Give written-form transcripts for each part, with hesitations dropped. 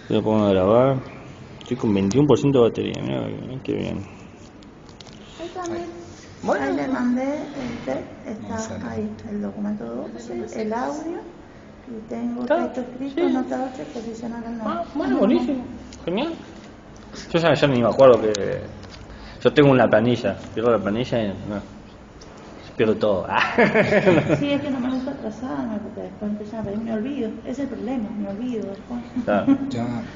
Voy a poner a grabar. Estoy con 21% de batería. Mira qué bien. Ahí también. Bueno. Ahí le mandé el texto, está ahí el documento 12, el audio, y tengo texto escrito, sí. nota 8, posicionar el nombre. Bueno, buenísimo. Genial. Yo ya ni me acuerdo que... Yo tengo una planilla. Pierdo la planilla y... No. Pierdo todo. Sí, es que no me gusta atrasarme porque después empiezan a pedir, me olvido. Ese es el problema, me olvido después. Claro.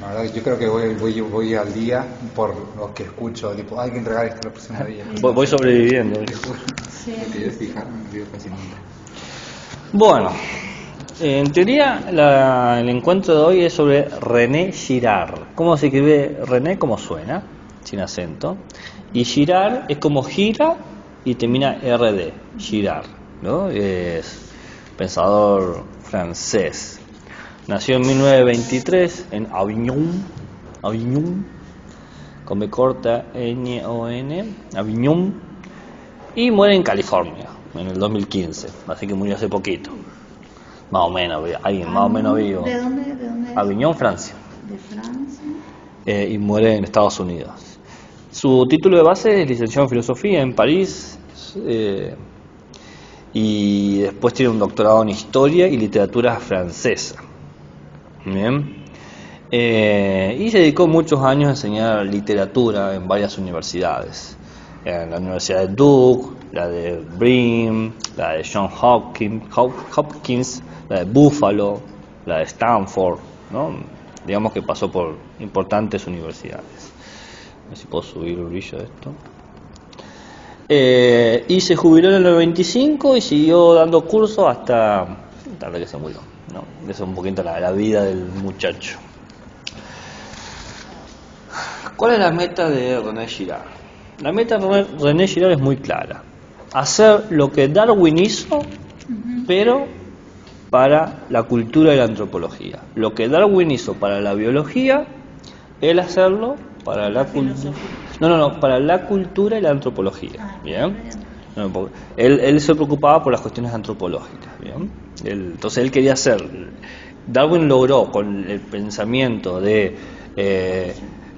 La verdad, yo creo que voy al día por lo que escucho, tipo, hay que entregar esto el próximo día. Voy sobreviviendo. Sí. Lo que yo fijarme, me olvido fácilmente. Bueno, en teoría el encuentro de hoy es sobre René Girard. ¿Cómo se escribe René? ¿Cómo suena? Sin acento. Y Girard es como gira y termina RD, Girard, ¿no? Es pensador francés. Nació en 1923 en Avignon, con B corta N-O-N, Avignon, y muere en California en el 2015, así que murió hace poquito. Más o menos, alguien más o menos vivo. ¿De dónde es? Avignon, Francia. De Francia. Y muere en Estados Unidos. Su título de base es licenciado en filosofía en París, y después tiene un doctorado en historia y literatura francesa. Bien. Y se dedicó muchos años a enseñar literatura en varias universidades. En la Universidad de Duke, la de Brown, la de Johns Hopkins, la de Buffalo, la de Stanford, ¿no? Digamos que pasó por importantes universidades. A ver si puedo subir el brillo de esto. Y se jubiló en el 95 y siguió dando cursos hasta que se murió, ¿no? Esa es un poquito la vida del muchacho. ¿Cuál es la meta de René Girard? La meta de René Girard es muy clara: hacer lo que Darwin hizo, pero para la cultura y la antropología. Lo que Darwin hizo para la biología, él hacerlo para la cultura. Para la cultura y la antropología. Bien. Él se preocupaba por las cuestiones antropológicas. Bien. Entonces él quería hacer. Darwin logró con el pensamiento de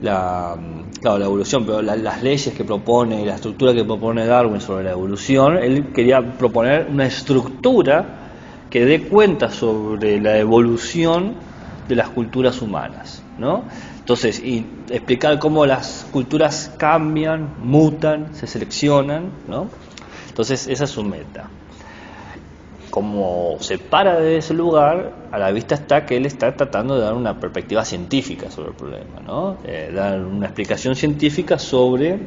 la evolución, pero las leyes que propone y la estructura que propone Darwin sobre la evolución, él quería proponer una estructura que dé cuenta sobre la evolución de las culturas humanas, ¿no? Entonces, y explicar cómo las culturas cambian, mutan, se seleccionan, ¿no? Entonces, esa es su meta. Como se para de ese lugar, a la vista está que él está tratando de dar una perspectiva científica sobre el problema, ¿no? Dar una explicación científica sobre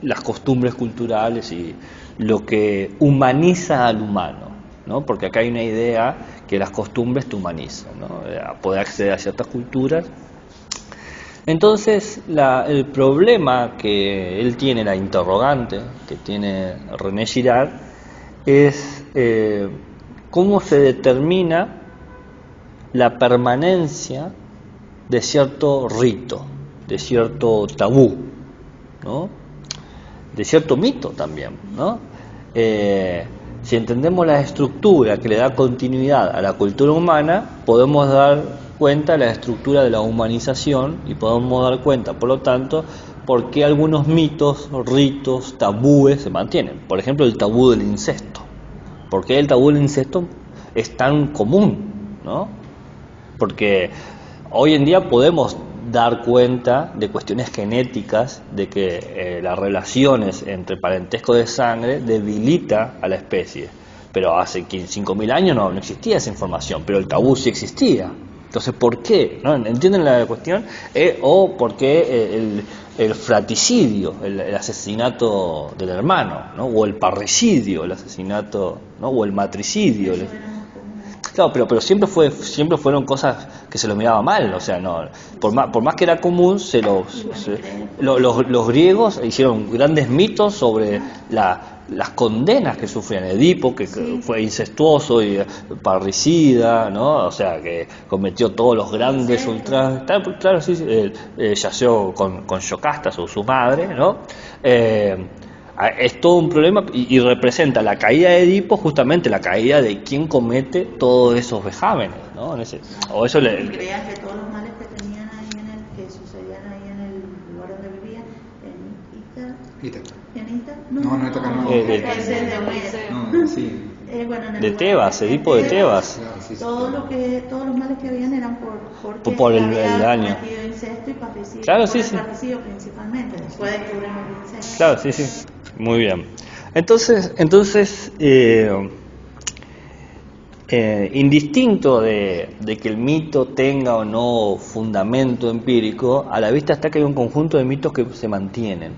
las costumbres culturales y lo que humaniza al humano, ¿no? Porque acá hay una idea que las costumbres te humanizan, ¿no? A poder acceder a ciertas culturas. Entonces, el problema que él tiene, la interrogante que tiene René Girard, es cómo se determina la permanencia de cierto rito, de cierto tabú, ¿no? De cierto mito también, ¿no? Si entendemos la estructura que le da continuidad a la cultura humana, podemos dar cuenta de la estructura de la humanización y podemos dar cuenta, por lo tanto, por qué algunos mitos, ritos, tabúes se mantienen. Por ejemplo, el tabú del incesto. ¿Por qué el tabú del incesto es tan común, ¿no? Porque hoy en día podemos dar cuenta de cuestiones genéticas, de que las relaciones entre parentesco de sangre debilita a la especie. Pero hace 5.000 años no existía esa información, pero el tabú sí existía. Entonces, ¿por qué? ¿No? ¿Entienden la cuestión? ¿O por qué el fratricidio, el asesinato del hermano, ¿no? O el parricidio, el asesinato, ¿no? O el matricidio. Claro, pero siempre fueron cosas que se lo miraba mal, o sea, no, por más que era común, los griegos hicieron grandes mitos sobre las condenas que sufrían. Edipo, que fue incestuoso y parricida, ¿no? O sea, que cometió todos los grandes ultrajes. Claro, sí, yació con Yocasta, su madre, ¿no? Es todo un problema y representa la caída de Edipo, justamente la caída de quien comete todos esos vejámenes, ¿no? O eso creas que todos los males que tenían ahí Ítaca. ¿En Ítaca? No, Ítaca no. Ese es de Homero. No, sí. Bueno, en el De lugar Tebas, Edipo de Tebas. Claro, sí, sí. Todos los males que habían eran porque Por el había daño. cometido incesto y parricidio. Claro, Por sí, el sí. parricidio principalmente, después descubrimos el incesto. Claro, sí, sí. Muy bien. Entonces indistinto de que el mito tenga o no fundamento empírico, a la vista está que hay un conjunto de mitos que se mantienen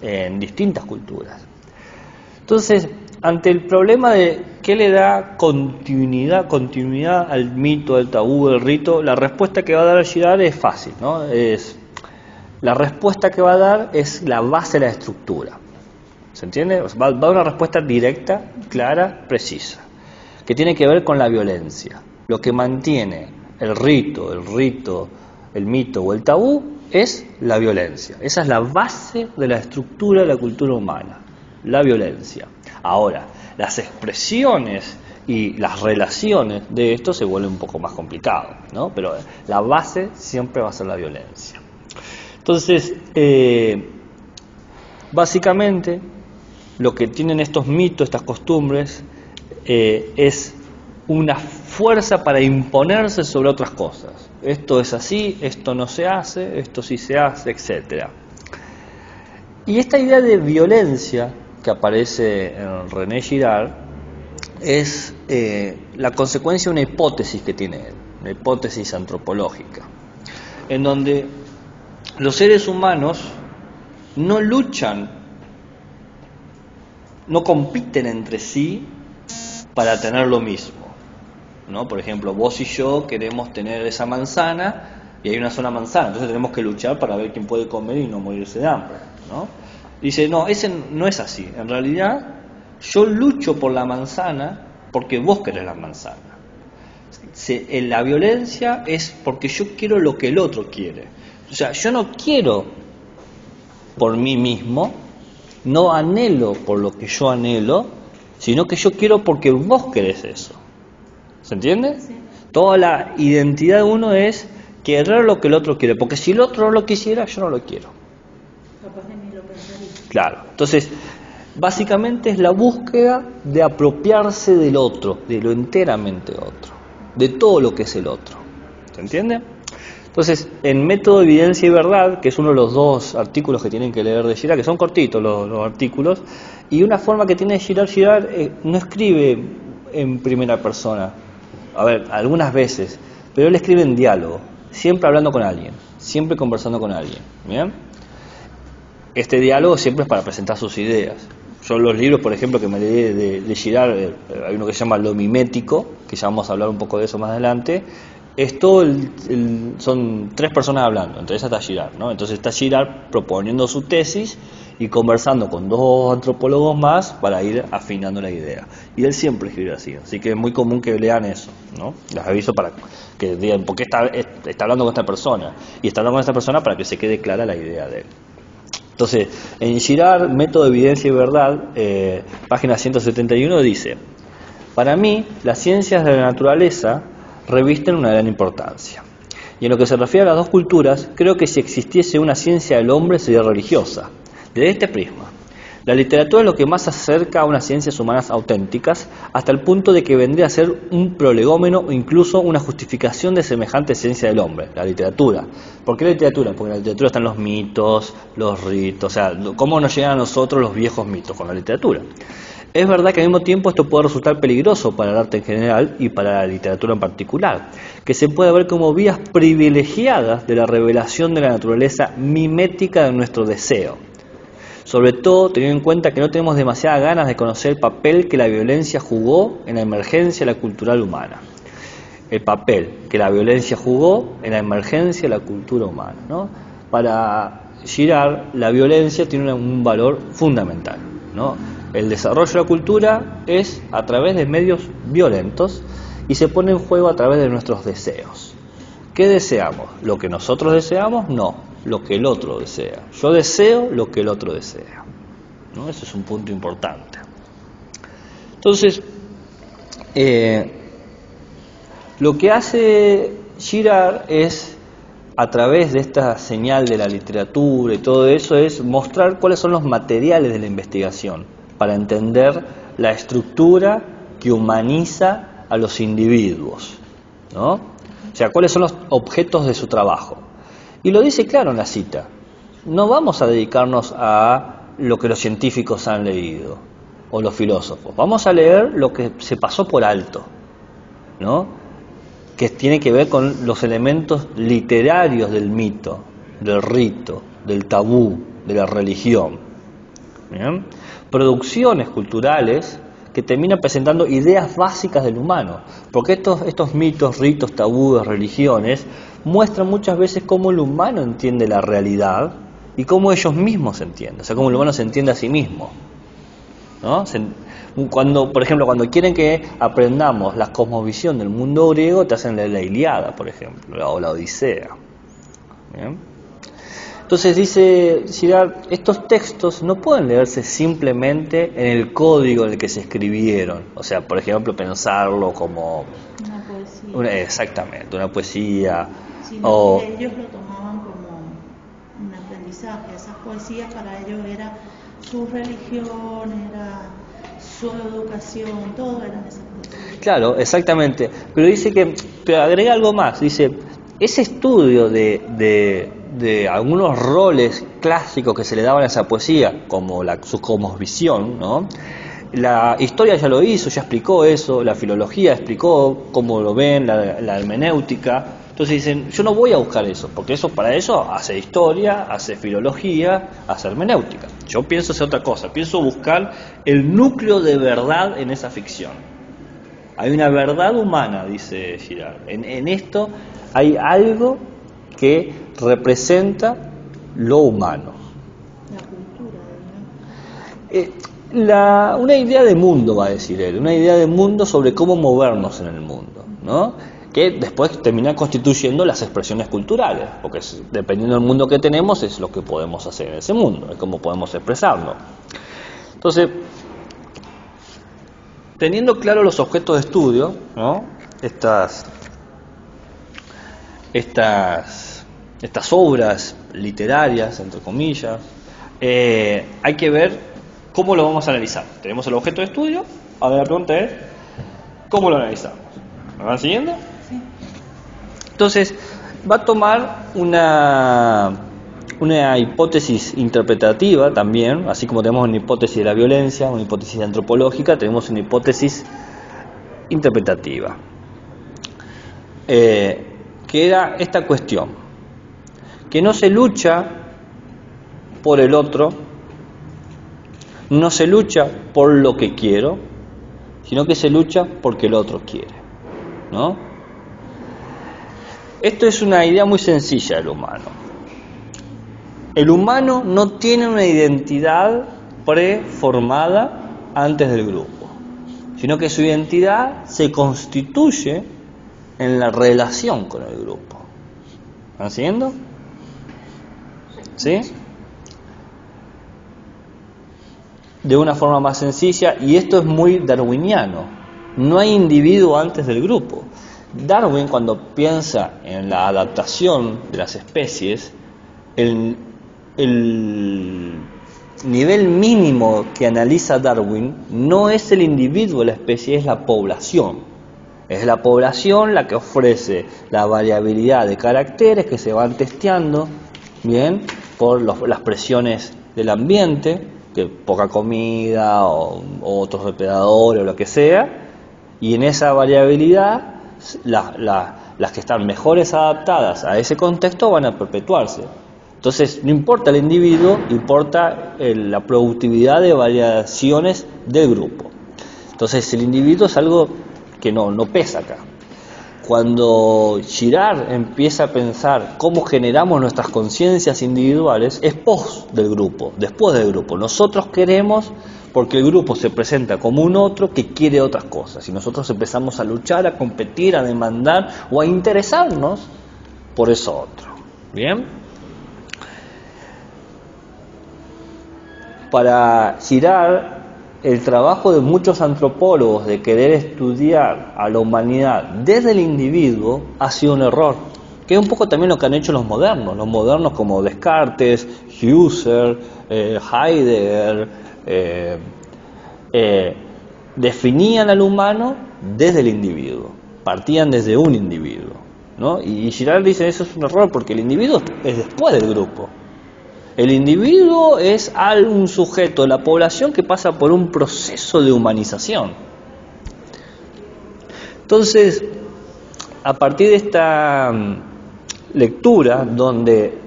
en distintas culturas. Entonces, ante el problema de qué le da continuidad al mito, al tabú, al rito, la respuesta que va a dar Girard es fácil, ¿no? La respuesta que va a dar es la base de la estructura. ¿Se entiende? Va a dar una respuesta directa, clara, precisa, que tiene que ver con la violencia. Lo que mantiene el rito, el mito o el tabú es la violencia. Esa es la base de la estructura de la cultura humana, la violencia. Ahora, las expresiones y las relaciones de esto se vuelven un poco más complicado, ¿no? Pero la base siempre va a ser la violencia. Entonces, básicamente, lo que tienen estos mitos, estas costumbres, es una fuerza para imponerse sobre otras cosas. Esto es así, esto no se hace, esto sí se hace, etc. Y esta idea de violencia que aparece en René Girard es la consecuencia de una hipótesis que tiene él, una hipótesis antropológica, en donde los seres humanos no luchan, no compiten entre sí para tener lo mismo, ¿no? Por ejemplo, vos y yo queremos tener esa manzana y hay una sola manzana, entonces tenemos que luchar para ver quién puede comer y no morirse de hambre, ¿no? Dice, no, ese no es así. En realidad, yo lucho por la manzana porque vos querés la manzana. La violencia es porque yo quiero lo que el otro quiere. O sea, yo no quiero por mí mismo, no anhelo por lo que yo anhelo, sino que yo quiero porque vos querés eso. ¿Se entiende? Sí. Toda la identidad de uno es querer lo que el otro quiere, porque si el otro no lo quisiera, yo no lo quiero. Capaz de ni lo pensaría. Claro, entonces básicamente es la búsqueda de apropiarse del otro, de lo enteramente otro, de todo lo que es el otro. ¿Se entiende? Entonces, en Método, Evidencia y Verdad, que es uno de los dos artículos que tienen que leer de Girard, que son cortitos los artículos, y una forma que tiene Girard no escribe en primera persona, a ver, algunas veces, pero él escribe en diálogo, siempre hablando con alguien, siempre conversando con alguien, ¿bien? Este diálogo siempre es para presentar sus ideas. Yo los libros, por ejemplo, que me leí de Girard, hay uno que se llama Lo Mimético, que ya vamos a hablar un poco de eso más adelante. Es todo son tres personas hablando, entre esas está Girard, ¿no? Entonces está Girard proponiendo su tesis y conversando con dos antropólogos más para ir afinando la idea. Y él siempre escribe así que es muy común que lean eso, ¿no? Les aviso para que digan, ¿por qué está hablando con esta persona? Y está hablando con esta persona para que se quede clara la idea de él. Entonces, en Girard, Método, Evidencia y Verdad, página 171, dice: para mí, las ciencias de la naturaleza revisten una gran importancia. Y en lo que se refiere a las dos culturas, creo que si existiese una ciencia del hombre sería religiosa. Desde este prisma, la literatura es lo que más se acerca a unas ciencias humanas auténticas, hasta el punto de que vendría a ser un prolegómeno o incluso una justificación de semejante ciencia del hombre, la literatura. ¿Por qué la literatura? Porque en la literatura están los mitos, los ritos, o sea, cómo nos llegan a nosotros los viejos mitos con la literatura. Es verdad que al mismo tiempo esto puede resultar peligroso para el arte en general y para la literatura en particular, que se puede ver como vías privilegiadas de la revelación de la naturaleza mimética de nuestro deseo. Sobre todo teniendo en cuenta que no tenemos demasiadas ganas de conocer el papel que la violencia jugó en la emergencia de la cultura humana. El papel que la violencia jugó en la emergencia de la cultura humana, ¿no? Para Girard, la violencia tiene un valor fundamental, ¿no? El desarrollo de la cultura es a través de medios violentos y se pone en juego a través de nuestros deseos. ¿Qué deseamos? ¿Lo que nosotros deseamos? No, lo que el otro desea. Yo deseo lo que el otro desea, ¿no? Ese es un punto importante. Entonces, lo que hace Girard es a través de esta señal de la literatura y todo eso, es mostrar cuáles son los materiales de la investigación para entender la estructura que humaniza a los individuos, ¿no? O sea, cuáles son los objetos de su trabajo. Y lo dice claro en la cita. No vamos a dedicarnos a lo que los científicos han leído o los filósofos. Vamos a leer lo que se pasó por alto, ¿no? Que tiene que ver con los elementos literarios del mito, del rito, del tabú, de la religión. ¿Bien? Producciones culturales que terminan presentando ideas básicas del humano, porque estos mitos, ritos, tabúes, religiones, muestran muchas veces cómo el humano entiende la realidad y cómo ellos mismos se entienden, o sea, cómo el humano se entiende a sí mismo, ¿no? Cuando, por ejemplo, cuando quieren que aprendamos la cosmovisión del mundo griego, te hacen leer la Ilíada, por ejemplo, o la Odisea. ¿Bien? Entonces dice Girard, estos textos no pueden leerse simplemente en el código en el que se escribieron. O sea, por ejemplo, pensarlo como una poesía. Exactamente, una poesía. Sino que ellos lo tomaban como un aprendizaje. Esas poesías para ellos era su religión, era su educación, todo era esa poesía. Claro, exactamente. Pero dice que, pero agrega algo más. Dice, ese estudio de algunos roles clásicos que se le daban a esa poesía, como su cosmovisión, ¿no? La historia ya lo hizo, ya explicó eso, la filología explicó cómo lo ven, la hermenéutica. Entonces dicen, yo no voy a buscar eso, porque para eso hace historia, hace filología, hace hermenéutica. Yo pienso hacer otra cosa, pienso buscar el núcleo de verdad en esa ficción. Hay una verdad humana, dice Girard. En esto hay algo que representa lo humano. La cultura, una idea de mundo, va a decir él, una idea de mundo sobre cómo movernos en el mundo, ¿no? Que después termina constituyendo las expresiones culturales, porque dependiendo del mundo que tenemos es lo que podemos hacer en ese mundo, es cómo podemos expresarlo. Entonces, teniendo claro los objetos de estudio, ¿no? Estas obras literarias, entre comillas, hay que ver cómo lo vamos a analizar. Tenemos el objeto de estudio, ahora la pregunta es, ¿cómo lo analizamos? ¿Me van siguiendo? sí. Entonces, va a tomar una hipótesis interpretativa también, así como tenemos una hipótesis de la violencia, una hipótesis antropológica, tenemos una hipótesis interpretativa, que era esta cuestión, que no se lucha por el otro, no se lucha por lo que quiero, sino que se lucha porque el otro quiere, ¿no? Esto es una idea muy sencilla del humano. El humano no tiene una identidad preformada antes del grupo, sino que su identidad se constituye en la relación con el grupo. ¿Están siguiendo? ¿Sí? De una forma más sencilla, y esto es muy darwiniano. No hay individuo antes del grupo. Darwin, cuando piensa en la adaptación de las especies, el nivel mínimo que analiza Darwin no es el individuo de la especie, es la población. Es la población la que ofrece la variabilidad de caracteres que se van testeando, bien, por las presiones del ambiente, que poca comida o otros depredadores o lo que sea, y en esa variabilidad las que están mejores adaptadas a ese contexto van a perpetuarse. Entonces no importa el individuo, importa la productividad de variaciones del grupo. Entonces el individuo es algo que no pesa acá. Cuando Girard empieza a pensar cómo generamos nuestras conciencias individuales, es post del grupo, después del grupo. Nosotros queremos porque el grupo se presenta como un otro que quiere otras cosas, y nosotros empezamos a luchar, a competir, a demandar o a interesarnos por eso otro. ¿Bien? Para Girard, el trabajo de muchos antropólogos de querer estudiar a la humanidad desde el individuo ha sido un error, que es un poco también lo que han hecho los modernos como Descartes, Husserl, Heidegger, definían al humano desde el individuo, partían desde un individuo, ¿no? Y Girard dice eso es un error porque el individuo es después del grupo. El individuo es un sujeto de la población que pasa por un proceso de humanización. Entonces, a partir de esta lectura, donde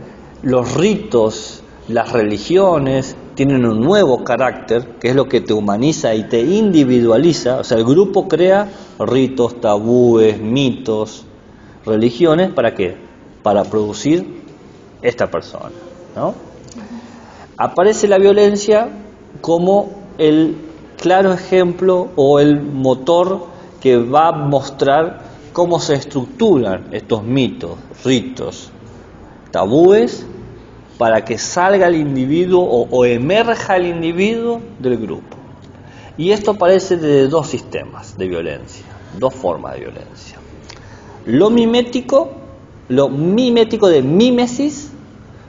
los ritos, las religiones tienen un nuevo carácter, que es lo que te humaniza y te individualiza, o sea, el grupo crea ritos, tabúes, mitos, religiones, ¿para qué? Para producir esta persona, ¿no? Aparece la violencia como el claro ejemplo o el motor que va a mostrar cómo se estructuran estos mitos, ritos, tabúes, para que salga el individuo o emerja el individuo del grupo. Y esto aparece de dos sistemas de violencia, dos formas de violencia. Lo mimético de mímesis.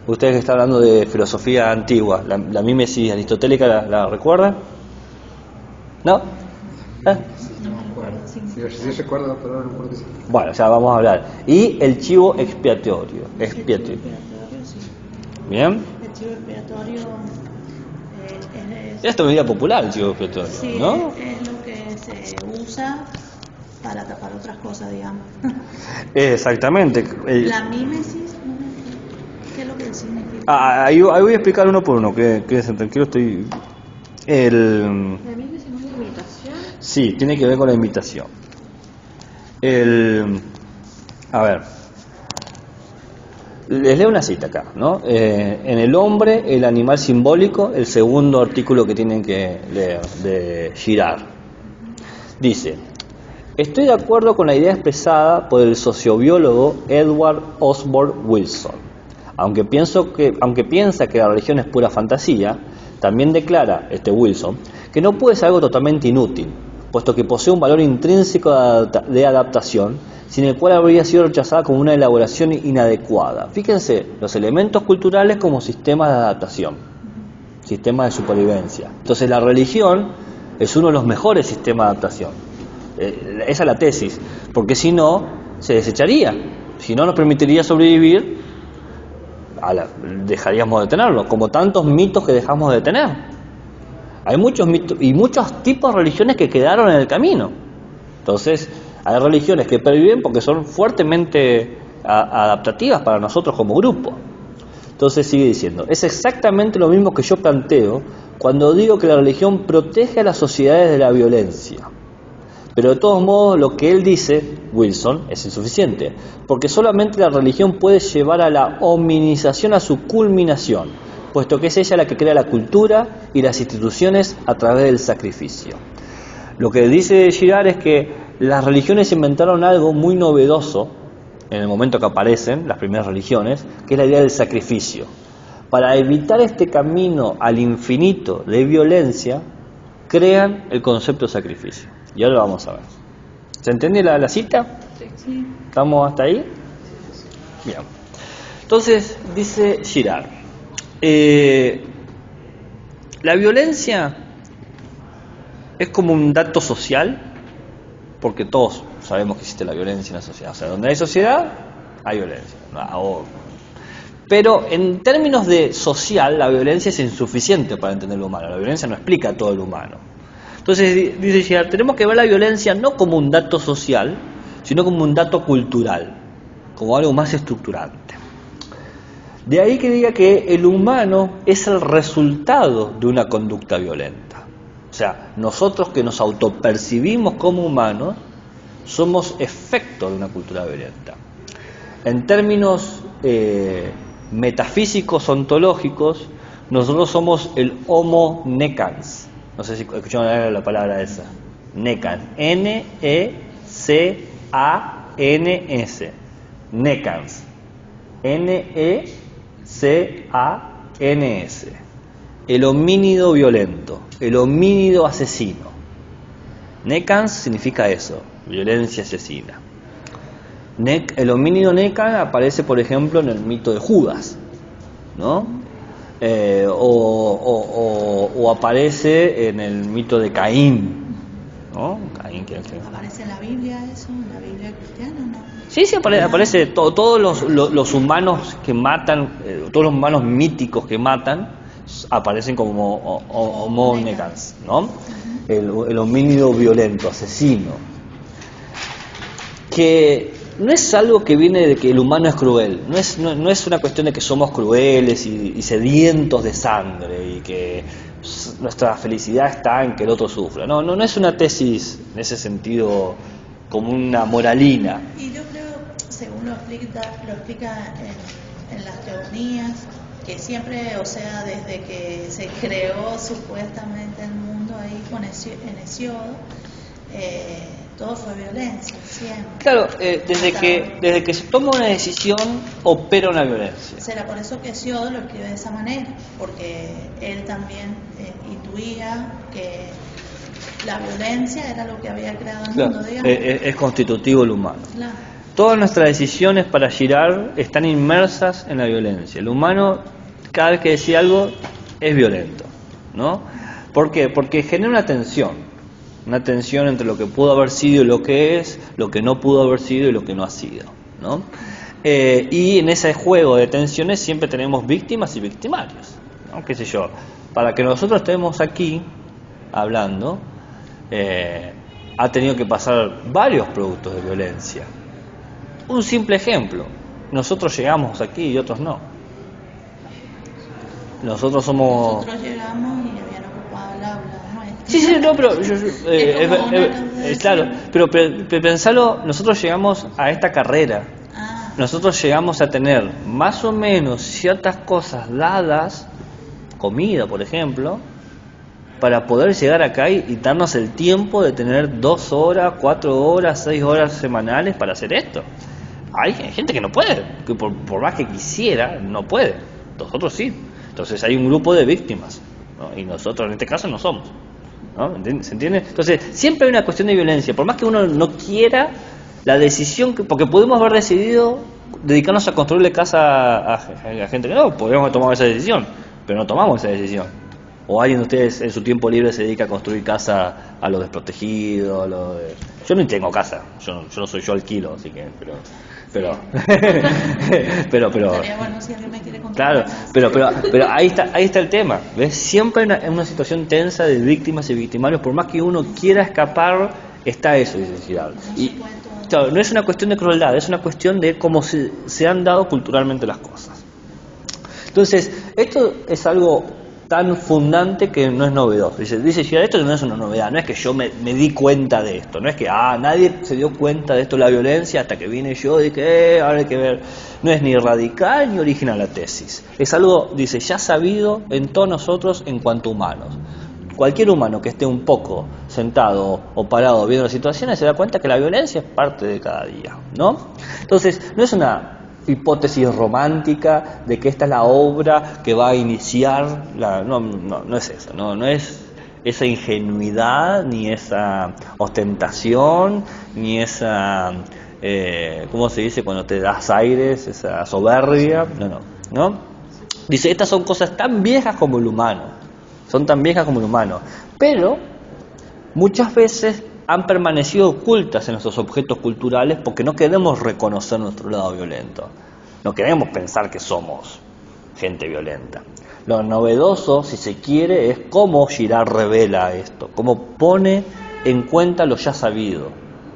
Ustedes que están hablando de filosofía antigua, la mímesis aristotélica, ¿la recuerdan? ¿No? Sí recuerdo, pero no recuerdo que sí. Bueno, ya vamos a hablar. Y el chivo expiatorio. ¿Bien? El chivo expiatorio es Esto es medida popular, el chivo expiatorio, sí, ¿no? es lo que se usa para tapar otras cosas, digamos. Exactamente. La mímesis, ¿qué es lo que significa? Ahí voy a explicar uno por uno, quédense tranquilos, estoy... ¿La mímesis no es la imitación? Sí, tiene que ver con la imitación. A ver, les leo una cita acá, ¿no? En el hombre, el animal simbólico, el segundo artículo que tienen que leer, de Girard. Dice: estoy de acuerdo con la idea expresada por el sociobiólogo Edward Osborne Wilson. Aunque piensa que la religión es pura fantasía, también declara Wilson que no puede ser algo totalmente inútil, puesto que posee un valor intrínseco de adaptación, sin el cual habría sido rechazada como una elaboración inadecuada. Fíjense, los elementos culturales como sistemas de adaptación, sistemas de supervivencia. Entonces la religión es uno de los mejores sistemas de adaptación. Esa es la tesis, porque si no, se desecharía. Si no, nos permitiría sobrevivir, dejaríamos de tenerlo, como tantos mitos que dejamos de tener. Hay muchos mitos y muchos tipos de religiones que quedaron en el camino. Entonces, hay religiones que perviven porque son fuertemente adaptativas para nosotros como grupo. Entonces sigue diciendo, es exactamente lo mismo que yo planteo cuando digo que la religión protege a las sociedades de la violencia. Pero de todos modos lo que él dice, Wilson, es insuficiente, porque solamente la religión puede llevar a la hominización a su culminación, puesto que es ella la que crea la cultura y las instituciones a través del sacrificio. Lo que dice Girard es que las religiones inventaron algo muy novedoso en el momento que aparecen las primeras religiones, que es la idea del sacrificio. Para evitar este camino al infinito de violencia, crean el concepto de sacrificio. Y ahora lo vamos a ver. ¿Se entiende la cita? Sí. ¿Estamos hasta ahí? Bien. Entonces, dice Girard, la violencia es como un dato social, porque todos sabemos que existe la violencia en la sociedad. O sea, donde hay sociedad, hay violencia. Pero en términos de social, la violencia es insuficiente para entender lo humano. La violencia no explica todo lo humano. Entonces, dice Girard, tenemos que ver la violencia no como un dato social, sino como un dato cultural, como algo más estructurante. De ahí que diga que el humano es el resultado de una conducta violenta. O sea, nosotros que nos autopercibimos como humanos, somos efecto de una cultura violenta. En términos metafísicos, ontológicos, nosotros somos el Homo necans. No sé si escucharon la palabra esa. Necans. N-E-C-A-N-S. Necans. N-E-C-A-N-S. El homínido violento, el homínido asesino. Necans significa eso, violencia asesina. El homínido Neca aparece, por ejemplo, en el mito de Judas, ¿no? O aparece en el mito de Caín, ¿no? Caín, que ¿Aparece en la Biblia eso? ¿En la Biblia cristiana o no? Sí, aparece todos los humanos que matan, todos los humanos míticos que matan, aparecen como homo negans, ¿no? El homínido violento, asesino. Que no es algo que viene de que el humano es cruel, no es una cuestión de que somos crueles y sedientos de sangre y que nuestra felicidad está en que el otro sufra. No es una tesis en ese sentido como una moralina. Y yo creo, según lo explica en las teonías, que siempre, o sea, desde que se creó supuestamente el mundo ahí en Hesiodo, todo fue violencia, siempre. Claro, desde que se toma una decisión, opera una violencia. Será por eso que Hesiodo lo escribe de esa manera, porque él también intuía que la violencia era lo que había creado el mundo, digamos. Es constitutivo del humano. Claro. Todas nuestras decisiones para girar están inmersas en la violencia. El humano, cada vez que decide algo, es violento, ¿no? ¿Por qué? Porque genera una tensión entre lo que pudo haber sido y lo que es, lo que no pudo haber sido y lo que no ha sido, ¿no? Y en ese juego de tensiones siempre tenemos víctimas y victimarios, ¿no? Qué sé yo, para que nosotros estemos aquí hablando, ha tenido que pasar varios productos de violencia. Un simple ejemplo: nosotros llegamos aquí y otros no. Nosotros llegamos y habían ocupado el aula nuestra. Sí, no, pero claro, pero pensalo, nosotros llegamos a esta carrera. Nosotros llegamos a tener más o menos ciertas cosas dadas, comida, por ejemplo, para poder llegar acá y darnos el tiempo de tener 2 horas, 4 horas, 6 horas semanales para hacer esto. Hay gente que no puede, que por más que quisiera, no puede. Nosotros sí. Entonces hay un grupo de víctimas, ¿no? Y nosotros en este caso no somos, ¿no? ¿Se entiende? Entonces siempre hay una cuestión de violencia. Por más que uno no quiera, la decisión, porque podemos haber decidido dedicarnos a construirle casa a gente que no, podríamos haber tomado esa decisión, pero no tomamos esa decisión. O alguien de ustedes en su tiempo libre se dedica a construir casa a los desprotegidos, Yo no tengo casa, yo no soy, yo alquilo, así que, pero Estaría bueno si alguien me quiere contar. Claro, pero ahí está el tema, ¿ves? Siempre hay una situación tensa de víctimas y victimarios. Por más que uno quiera escapar, está eso, dice Girard. Y claro, no es una cuestión de crueldad, es una cuestión de cómo se han dado culturalmente las cosas. Entonces, esto es algo tan fundante que no es novedoso. Dice Girard, esto no es una novedad, no es que yo me di cuenta de esto, no es que nadie se dio cuenta de esto, la violencia, hasta que vine yo y dije, ahora hay que ver. No es ni radical ni original la tesis, es algo, dice, ya sabido en todos nosotros en cuanto humanos. Cualquier humano que esté un poco sentado o parado viendo las situaciones se da cuenta que la violencia es parte de cada día, ¿no? Entonces, no es una hipótesis romántica de que esta es la obra que va a iniciar no es eso, no es esa ingenuidad ni esa ostentación ni esa ¿cómo se dice cuando te das aires? Esa soberbia, no. Dice, estas son cosas tan viejas como el humano, pero muchas veces han permanecido ocultas en nuestros objetos culturales porque no queremos reconocer nuestro lado violento, no queremos pensar que somos gente violenta. Lo novedoso, si se quiere, es cómo Girard revela esto, cómo pone en cuenta lo ya sabido,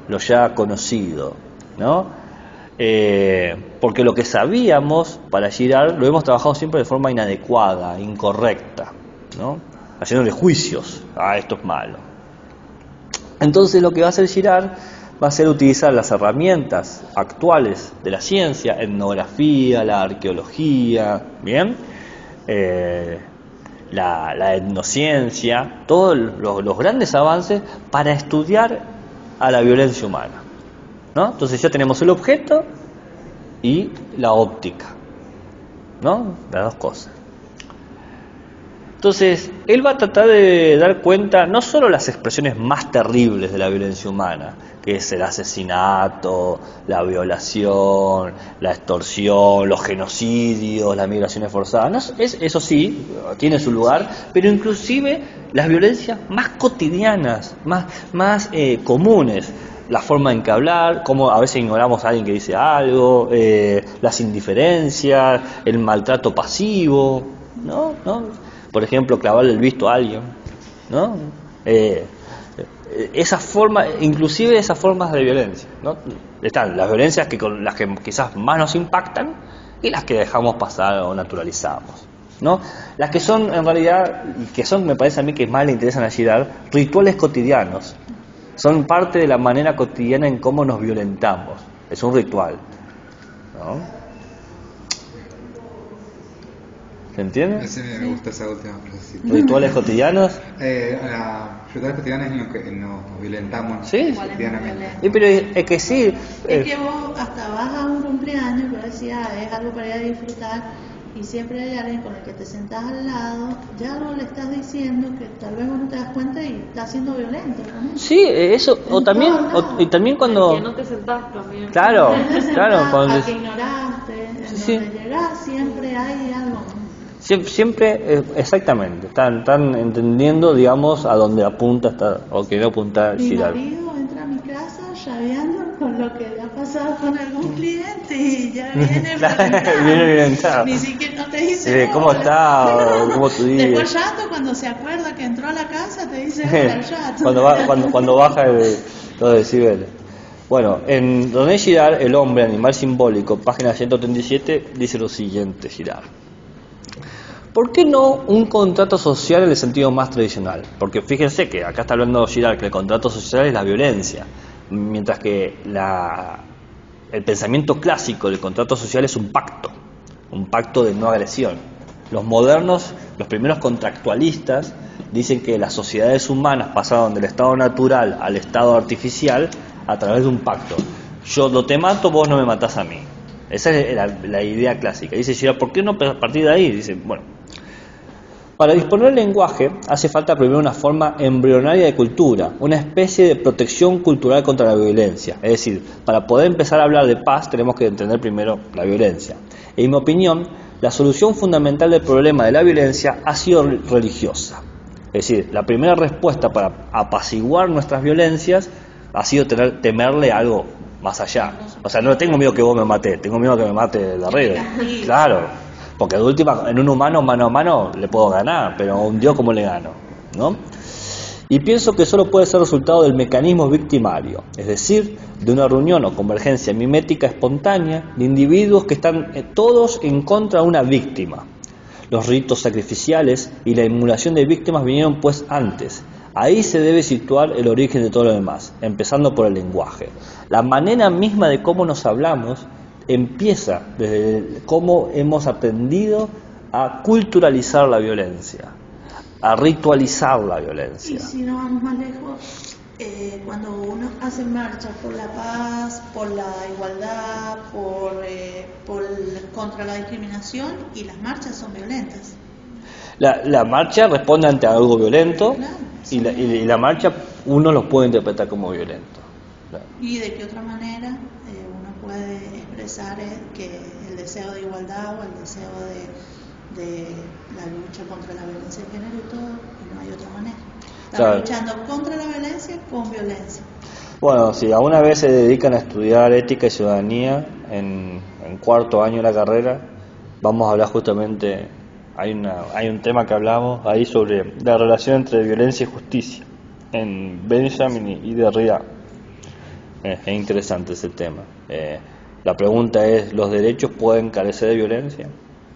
lo ya conocido, ¿no? Porque lo que sabíamos para Girard lo hemos trabajado siempre de forma inadecuada, incorrecta, ¿no? Haciéndole juicios, esto es malo. Entonces lo que va a hacer Girard va a ser utilizar las herramientas actuales de la ciencia, etnografía, la arqueología, ¿bien? La etnociencia, todos los grandes avances para estudiar a la violencia humana, ¿no? Entonces ya tenemos el objeto y la óptica, ¿no? Las dos cosas. Entonces, él va a tratar de dar cuenta no solo las expresiones más terribles de la violencia humana, que es el asesinato, la violación, la extorsión, los genocidios, las migraciones forzadas. No, eso sí, tiene su lugar, pero inclusive las violencias más cotidianas, más comunes. La forma en que hablar, cómo a veces ignoramos a alguien que dice algo, las indiferencias, el maltrato pasivo, ¿no? Por ejemplo, clavarle el visto a alguien, ¿no? Esas formas, inclusive esas formas de violencia, ¿no? Están las violencias con las que quizás más nos impactan y las que dejamos pasar o naturalizamos, ¿no? Las que son en realidad, y que son, me parece a mí que más le interesan a Girard, rituales cotidianos. Son parte de la manera cotidiana en cómo nos violentamos. Es un ritual, ¿no? ¿Se entiende? Sí, me gusta esa última frase. ¿Rituales cotidianos? Rituales cotidianos en los que nos violentamos Sí. cotidianamente. Pero es que sí. Es que vos hasta vas a un cumpleaños, pero decías, es algo para ir a disfrutar, y siempre hay alguien con el que te sentás al lado, ya algo le estás diciendo que tal vez vos no te das cuenta y estás siendo violento, ¿no? Sí, eso, o también, y también cuando... Que no te sentás también. Claro, cuando... Al que ignoraste, en Sí. donde llegás siempre hay algo. Siempre, exactamente, están entendiendo, digamos, a dónde apunta o que no apunta Mi Girard. marido entra a mi casa llaveando con lo que le ha pasado con algún cliente y ya viene violentado. Viene violentado. Ni siquiera no te dice ¿Cómo hola. está? ¿Cómo tu día? Después llanto cuando se acuerda que entró a la casa, te dice hola, yato. cuando baja los decibeles. Bueno, en René Girard, El hombre, animal simbólico, página 137, dice lo siguiente, Girard. ¿Por qué no un contrato social en el sentido más tradicional? Porque fíjense que acá está hablando Girard que el contrato social es la violencia, mientras que el pensamiento clásico del contrato social es un pacto de no agresión. Los modernos, los primeros contractualistas, dicen que las sociedades humanas pasaron del estado natural al estado artificial a través de un pacto. Yo no te mato, vos no me matás a mí. Esa es la idea clásica. Dice Girard, ¿por qué no a partir de ahí? Dice, bueno, para disponer el lenguaje hace falta primero una forma embrionaria de cultura, una especie de protección cultural contra la violencia. Es decir, para poder empezar a hablar de paz tenemos que entender primero la violencia. En mi opinión, la solución fundamental del problema de la violencia ha sido religiosa. Es decir, la primera respuesta para apaciguar nuestras violencias ha sido temerle algo más allá. O sea, no tengo miedo que vos me mates, tengo miedo que me mate la red. Claro. Porque de última, en un humano mano a mano le puedo ganar, pero a un Dios ¿cómo le gano? ¿No? Y pienso que solo puede ser resultado del mecanismo victimario, es decir, de una reunión o convergencia mimética espontánea de individuos que están todos en contra de una víctima. Los ritos sacrificiales y la emulación de víctimas vinieron pues antes. Ahí se debe situar el origen de todo lo demás, empezando por el lenguaje. La manera misma de cómo nos hablamos empieza desde cómo hemos aprendido a culturalizar la violencia, a ritualizar la violencia. Y si no vamos más lejos, cuando uno hace marchas por la paz, por la igualdad, contra la discriminación, y las marchas son violentas. La marcha responde ante algo violento, Claro, y la marcha uno lo puede interpretar como violento. Claro. ¿Y de qué otra manera uno puede expresar que el deseo de igualdad o el deseo de la lucha contra la violencia de género y todo? Y no hay otra manera. Estamos Claro. luchando contra la violencia con violencia. Bueno, si alguna vez se dedican a estudiar ética y ciudadanía en cuarto año de la carrera, vamos a hablar justamente, hay un tema que hablamos ahí sobre la relación entre violencia y justicia, en Benjamin y Derrida. Es interesante ese tema. La pregunta es, ¿los derechos pueden carecer de violencia?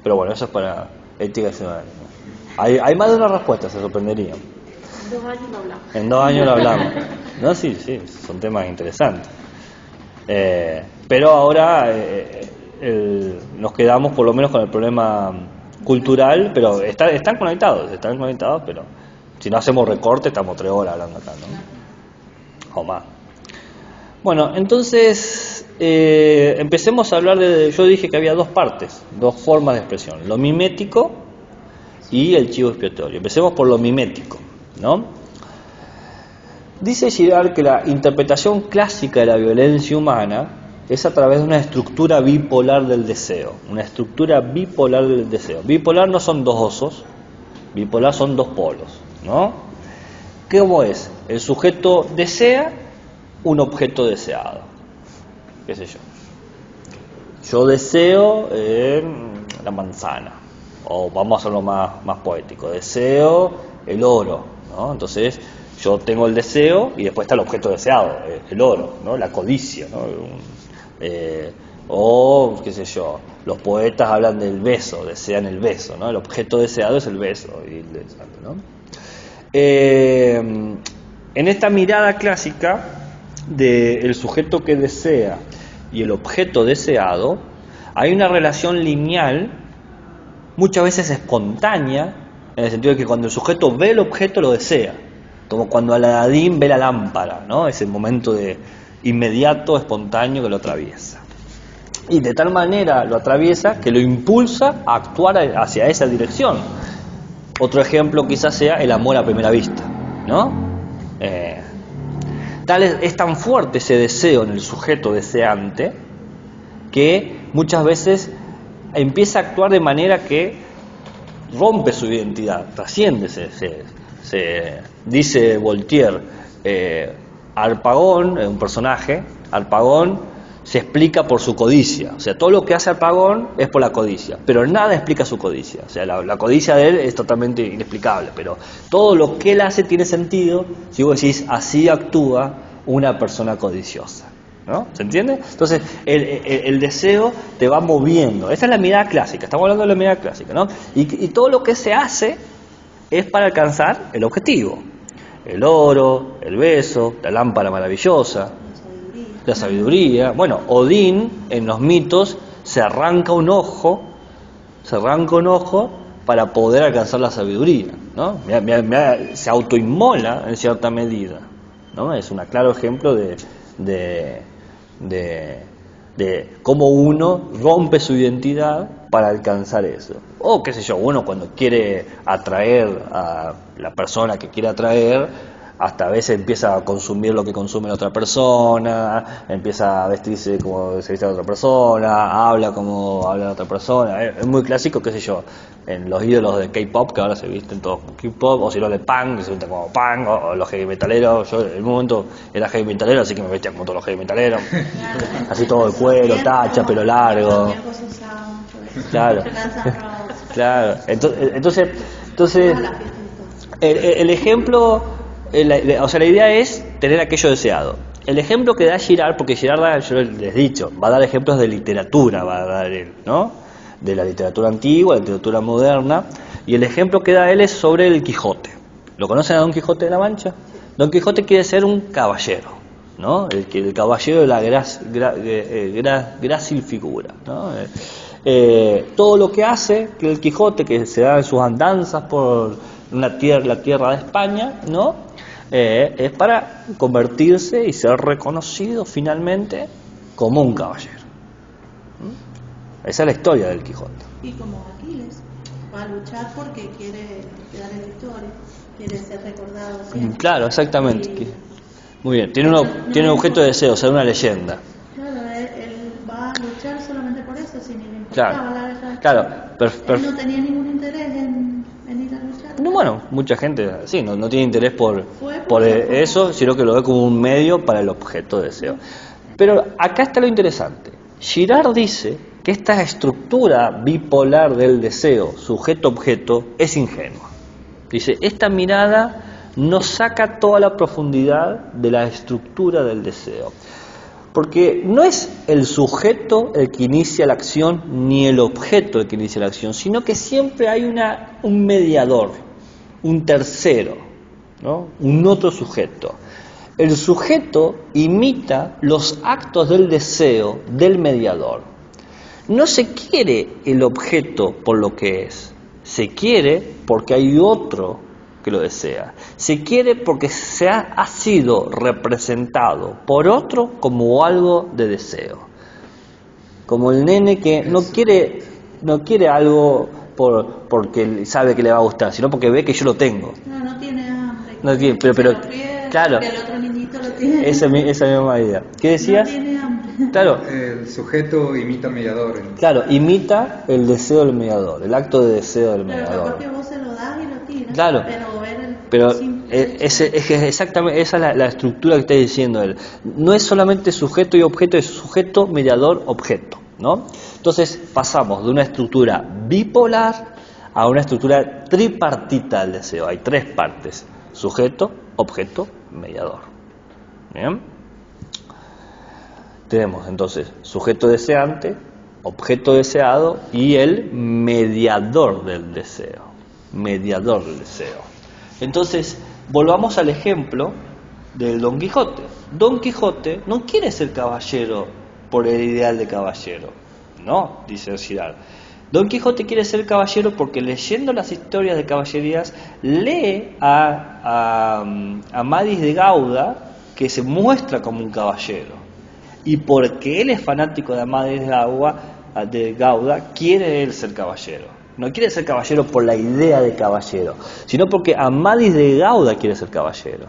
Pero bueno, eso es para ética y ciudadanía. Hay más de una respuesta, se sorprenderían. En 2 años lo hablamos. En 2 años lo hablamos. No, sí, son temas interesantes. Pero ahora nos quedamos por lo menos con el problema cultural, pero están conectados, pero si no hacemos recorte estamos 3 horas hablando acá, ¿no? O más. Bueno, entonces empecemos a hablar yo dije que había 2 partes, 2 formas de expresión, lo mimético y el chivo expiatorio. Empecemos por lo mimético, ¿no? Dice Girard que la interpretación clásica de la violencia humana es a través de una estructura bipolar del deseo. Una estructura bipolar del deseo. Bipolar no son dos osos, bipolar son dos polos, ¿no? ¿Cómo es? El sujeto desea un objeto deseado. ¿Qué sé yo? Yo deseo la manzana. O vamos a hacerlo más poético. Deseo el oro, ¿no? Entonces yo tengo el deseo y después está el objeto deseado, el oro, ¿no? La codicia, ¿no? O qué sé yo, los poetas hablan del beso, desean el beso, ¿no? El objeto deseado es el beso, ¿no? En esta mirada clásica del sujeto que desea y el objeto deseado hay una relación lineal, muchas veces espontánea, en el sentido de que cuando el sujeto ve el objeto lo desea, como cuando Aladín ve la lámpara, ¿no? Ese momento de inmediato, espontáneo que lo atraviesa. Y de tal manera lo atraviesa que lo impulsa a actuar hacia esa dirección. Otro ejemplo quizás sea el amor a primera vista, ¿no? Es tan fuerte ese deseo en el sujeto deseante que muchas veces empieza a actuar de manera que rompe su identidad, trasciende, se dice Voltaire, Harpagon, un personaje, Harpagon se explica por su codicia, o sea, todo lo que hace Harpagon es por la codicia, pero nada explica su codicia, o sea, la codicia de él es totalmente inexplicable, pero todo lo que él hace tiene sentido si vos decís, así actúa una persona codiciosa, ¿no? ¿Se entiende? Entonces, el deseo te va moviendo, esa es la mirada clásica, estamos hablando de la mirada clásica, ¿no? Y todo lo que se hace es para alcanzar el objetivo, el oro, el beso, la lámpara maravillosa, la sabiduría. Bueno, Odín en los mitos se arranca un ojo para poder alcanzar la sabiduría, ¿no? Se autoinmola en cierta medida, ¿no? Es un claro ejemplo de cómo uno rompe su identidad para alcanzar eso. O qué sé yo, uno cuando quiere atraer a la persona que quiere atraer, hasta a veces empieza a consumir lo que consume la otra persona, empieza a vestirse como se viste la otra persona, habla como habla la otra persona. Es muy clásico, qué sé yo, en los ídolos de K-pop, que ahora se visten todos como K-pop, o si los de punk, que se visten como punk, o los heavy metaleros. Yo en un momento era heavy metalero, así que me vestía como todos los heavy metaleros, así todo de cuero, tacha, pelo largo. Claro, claro. Entonces el ejemplo, o sea, la idea es tener aquello deseado. El ejemplo que da Girard, porque Girard, yo les he dicho, va a dar ejemplos de literatura, va a dar él, ¿no? De la literatura antigua, la literatura moderna, y el ejemplo que da él es sobre el Quijote. ¿Lo conocen a Don Quijote de la Mancha? Don Quijote quiere ser un caballero, ¿no? El caballero de la grácil figura, ¿no? Todo lo que hace que el Quijote, que se da en sus andanzas por la tierra de España, ¿no? Es para convertirse y ser reconocido finalmente como un caballero. Esa es la historia del Quijote. Y como Aquiles, va a luchar porque quiere quedar en la historia, quiere ser recordado siempre. Claro, exactamente. Muy bien, tiene un objeto de deseo, ser una leyenda. Claro, él va a luchar solamente por eso, sin ir a Claro, él no tenía ningún interés en ir a luchar. No, bueno, mucha gente sí, no tiene interés por eso, sino que lo ve como un medio para el objeto de deseo. Pero acá está lo interesante. Girard dice que esta estructura bipolar del deseo, sujeto-objeto, es ingenua. Dice, esta mirada no saca toda la profundidad de la estructura del deseo. Porque no es el sujeto el que inicia la acción, ni el objeto el que inicia la acción, sino que siempre hay un mediador, un tercero, ¿no? Un otro sujeto. El sujeto imita los actos del deseo del mediador. No se quiere el objeto por lo que es, se quiere porque hay otro que lo desea. Se quiere porque ha sido representado por otro como algo de deseo. Como el nene que no quiere algo porque sabe que le va a gustar, sino porque ve que yo lo tengo. No tiene hambre. No tiene, pero claro, el otro niñito lo tiene. esa misma idea. ¿Qué decías? No tiene hambre. Claro. El sujeto imita al mediador. Claro, imita el deseo del mediador, el acto de deseo del Pero mediador. porque vos se lo das y lo tiras. Claro. Pero es exactamente esa es la estructura que está diciendo él. No es solamente sujeto y objeto, es sujeto, mediador, objeto, ¿no? Entonces pasamos de una estructura bipolar a una estructura tripartita del deseo. Hay tres partes: sujeto, objeto, mediador. ¿Bien? Tenemos entonces sujeto deseante, objeto deseado y el mediador del deseo. Mediador del deseo. Entonces, volvamos al ejemplo del Don Quijote. Don Quijote no quiere ser caballero por el ideal de caballero. No, dice Girard. Don Quijote quiere ser caballero porque leyendo las historias de caballerías lee a Amadís de Gauda, que se muestra como un caballero. Y porque él es fanático de Amadís de Gauda, quiere él ser caballero. No quiere ser caballero por la idea de caballero, sino porque Amadís de Gauda quiere ser caballero.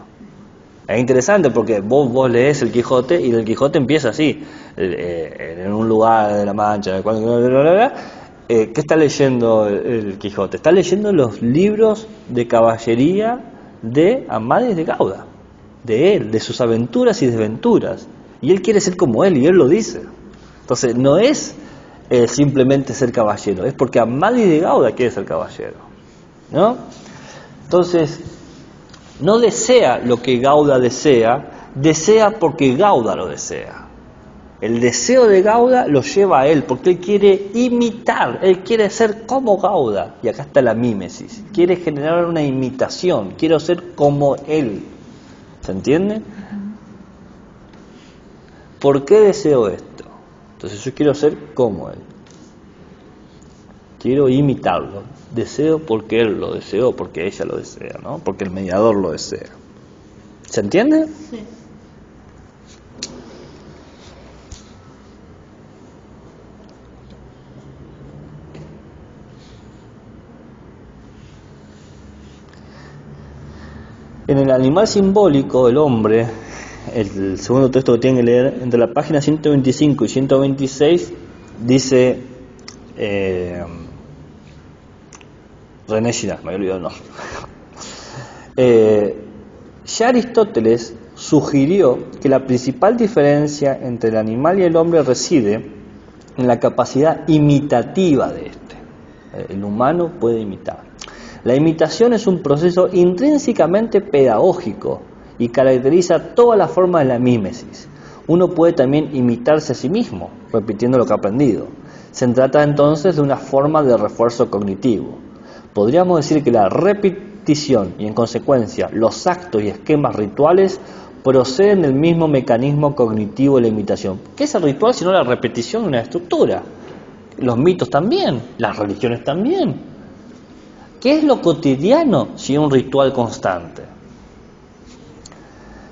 Es interesante porque vos lees el Quijote y el Quijote empieza así, en un lugar de la Mancha. ¿Qué está leyendo el Quijote? Está leyendo los libros de caballería de Amadís de Gauda, de él, de sus aventuras y desventuras. Y él quiere ser como él, y él lo dice. Entonces no es simplemente ser caballero, es porque Amadís de Gauda quiere ser caballero, ¿no? Entonces no desea lo que Gauda desea, desea porque Gauda lo desea. El deseo de Gauda lo lleva a él porque él quiere imitar, él quiere ser como Gauda. Y acá está la mímesis, quiere generar una imitación, quiero ser como él. ¿Se entiende? ¿Por qué deseo esto? Entonces yo quiero ser como él. Quiero imitarlo. Deseo porque él lo deseó, porque ella lo desea, ¿no? Porque el mediador lo desea. ¿Se entiende? Sí. En el animal simbólico, el hombre, el segundo texto que tienen que leer, entre la página 125 y 126, dice René Girard, me había olvidado el nombre. Ya Aristóteles sugirió que la principal diferencia entre el animal y el hombre reside en la capacidad imitativa de este. El humano puede imitar. La imitación es un proceso intrínsecamente pedagógico y caracteriza toda la forma de la mímesis. Uno puede también imitarse a sí mismo, repitiendo lo que ha aprendido. Se trata entonces de una forma de refuerzo cognitivo. Podríamos decir que la repetición y en consecuencia los actos y esquemas rituales proceden del mismo mecanismo cognitivo de la imitación. ¿Qué es el ritual sino la repetición de una estructura? Los mitos también, las religiones también. ¿Qué es lo cotidiano si un ritual constante?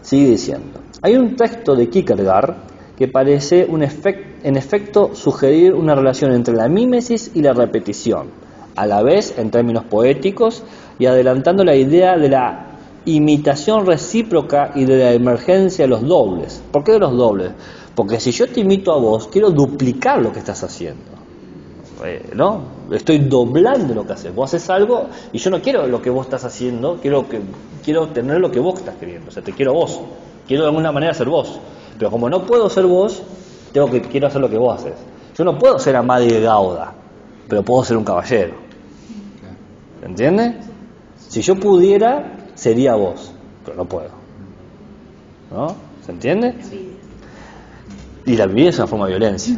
Sigue diciendo. Hay un texto de Kierkegaard que parece en efecto sugerir una relación entre la mímesis y la repetición, a la vez en términos poéticos y adelantando la idea de la imitación recíproca y de la emergencia de los dobles. ¿Por qué de los dobles? Porque si yo te imito a vos, quiero duplicar lo que estás haciendo. ¿No? Estoy doblando lo que haces. Vos haces algo y yo no quiero lo que vos estás haciendo, quiero tener lo que vos estás queriendo. O sea, te quiero vos. Quiero de alguna manera ser vos. Pero como no puedo ser vos, quiero hacer lo que vos haces. Yo no puedo ser Amadís de Gauda, pero puedo ser un caballero. ¿Se entiende? Si yo pudiera, sería vos, pero no puedo. ¿No? ¿Se entiende? Y la envidia es una forma de violencia.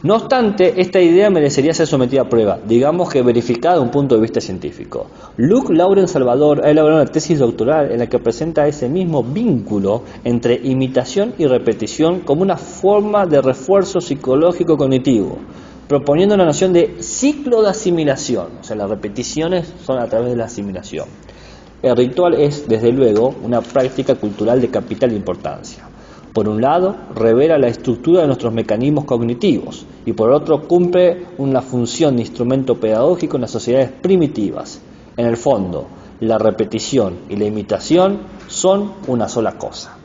No obstante, esta idea merecería ser sometida a prueba, digamos que verificada de un punto de vista científico. Luc Lauren Salvador ha elaborado una tesis doctoral en la que presenta ese mismo vínculo entre imitación y repetición como una forma de refuerzo psicológico cognitivo, proponiendo la noción de ciclo de asimilación. O sea, las repeticiones son a través de la asimilación. El ritual es, desde luego, una práctica cultural de capital importancia. Por un lado, revela la estructura de nuestros mecanismos cognitivos y por otro cumple una función de instrumento pedagógico en las sociedades primitivas. En el fondo, la repetición y la imitación son una sola cosa.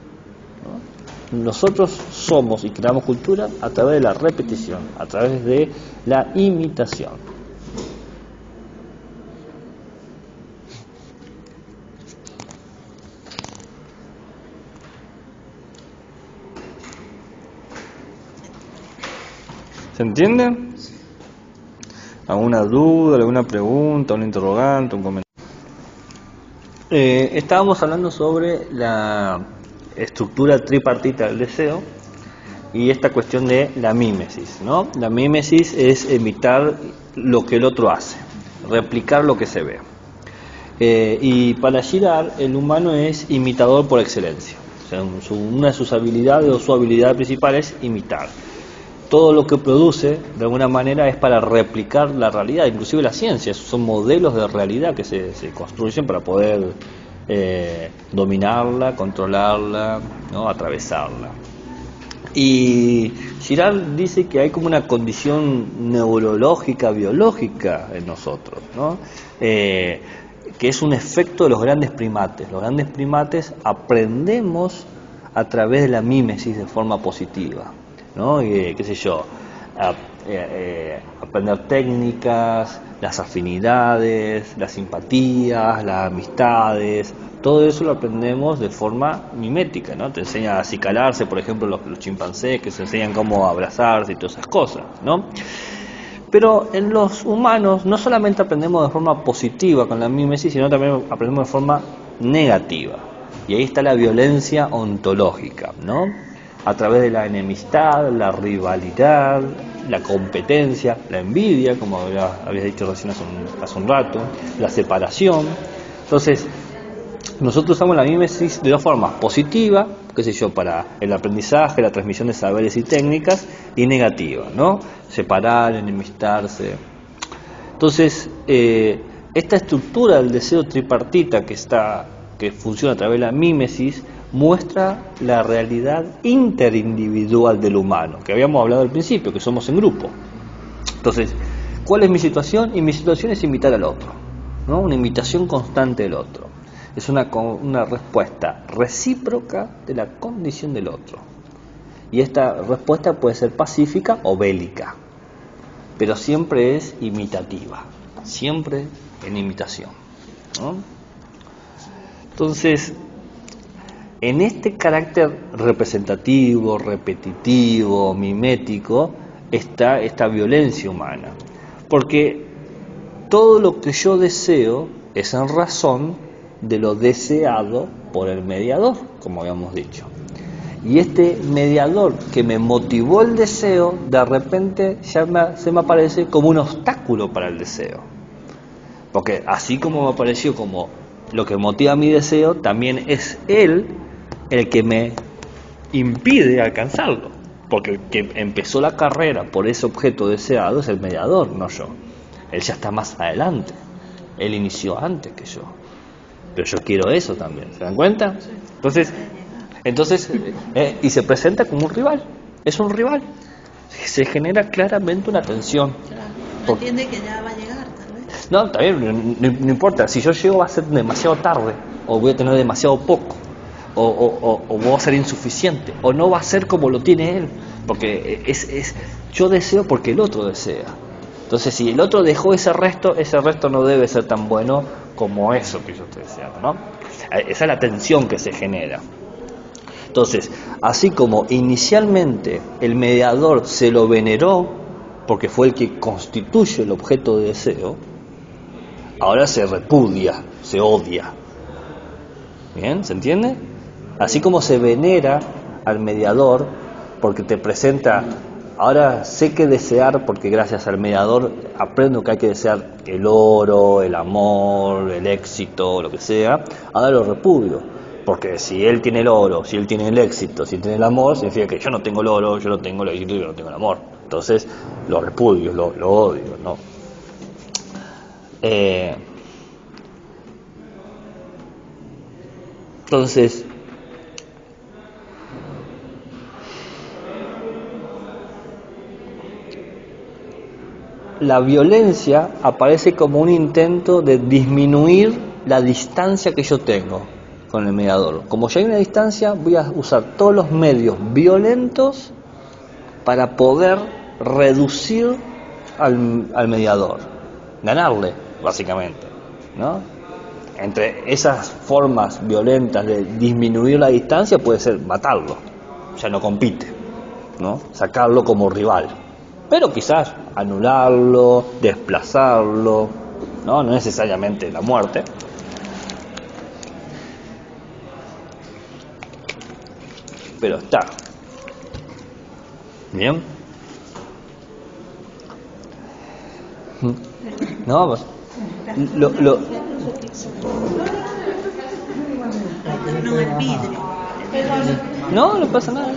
Nosotros somos y creamos cultura a través de la repetición, a través de la imitación. ¿Se entiende? ¿Alguna duda, alguna pregunta, un interrogante, un comentario? Estábamos hablando sobre la estructura tripartita del deseo y esta cuestión de la mímesis, ¿no? La mímesis es imitar lo que el otro hace, replicar lo que se ve. Y para Girard, el humano es imitador por excelencia. O sea, una de sus habilidades o su habilidad principal es imitar. Todo lo que produce, de alguna manera, es para replicar la realidad, inclusive la ciencia. Son modelos de realidad que se construyen para poder dominarla, controlarla, ¿no? Atravesarla. Y Girard dice que hay como una condición neurológica, biológica en nosotros, ¿no? Que es un efecto de los grandes primates. Los grandes primates aprendemos a través de la mímesis de forma positiva, ¿no? Qué sé yo, aprender técnicas, las afinidades, las simpatías, las amistades, todo eso lo aprendemos de forma mimética, ¿no? Te enseña a acicalarse, por ejemplo, los chimpancés, que se enseñan cómo abrazarse y todas esas cosas, ¿no? Pero en los humanos no solamente aprendemos de forma positiva con la mímesis, sino también aprendemos de forma negativa. Y ahí está la violencia ontológica, ¿no? A través de la enemistad, la rivalidad, la competencia, la envidia, como habías dicho recién hace un rato, la separación. Entonces, nosotros usamos la mímesis de dos formas: positiva, qué sé yo, para el aprendizaje, la transmisión de saberes y técnicas, y negativa, ¿no? Separar, enemistarse. Entonces, esta estructura del deseo tripartita que funciona a través de la mímesis muestra la realidad interindividual del humano, que habíamos hablado al principio, que somos en grupo. Entonces, ¿cuál es mi situación? Y mi situación es imitar al otro, ¿no? Una imitación constante del otro. Es una respuesta recíproca de la condición del otro. Y esta respuesta puede ser pacífica o bélica, pero siempre es imitativa, siempre en imitación, ¿no? Entonces, en este carácter representativo, repetitivo, mimético, está esta violencia humana. Porque todo lo que yo deseo es en razón de lo deseado por el mediador, como habíamos dicho. Y este mediador que me motivó el deseo, de repente ya se me aparece como un obstáculo para el deseo. Porque así como me apareció como lo que motiva mi deseo, también es él el que me impide alcanzarlo, porque el que empezó la carrera por ese objeto deseado es el mediador, no yo. Él ya está más adelante, él inició antes que yo, pero yo quiero eso también, ¿se dan cuenta? Entonces y se presenta como un rival, es un rival, se genera claramente una tensión. No entiende que ya va a llegar, tal vez. No, está bien, no importa, si yo llego va a ser demasiado tarde, o voy a tener demasiado poco, o voy a ser insuficiente, o no va a ser como lo tiene él, porque yo deseo porque el otro desea. Entonces, si el otro dejó ese resto no debe ser tan bueno como eso que yo estoy deseando, ¿no? Esa es la tensión que se genera. Entonces, así como inicialmente el mediador se lo veneró porque fue el que constituye el objeto de deseo, ahora se repudia, se odia. ¿Bien? ¿Se entiende? Así como se venera al mediador porque te presenta, ahora sé qué desear porque gracias al mediador aprendo que hay que desear el oro, el amor, el éxito, lo que sea, ahora lo repudio. Porque si él tiene el oro, si él tiene el éxito, si él tiene el amor, significa que yo no tengo el oro, yo no tengo el éxito y yo no tengo el amor. Entonces lo repudio, lo odio, ¿no? Entonces, la violencia aparece como un intento de disminuir la distancia que yo tengo con el mediador. Como ya hay una distancia, voy a usar todos los medios violentos para poder reducir al mediador, ganarle, básicamente, ¿no? Entre esas formas violentas de disminuir la distancia puede ser matarlo, ya no compite, ¿no? Sacarlo como rival, pero quizás anularlo, desplazarlo, no necesariamente la muerte. Pero está bien. No, pues, No es vidrio. no pasa nada.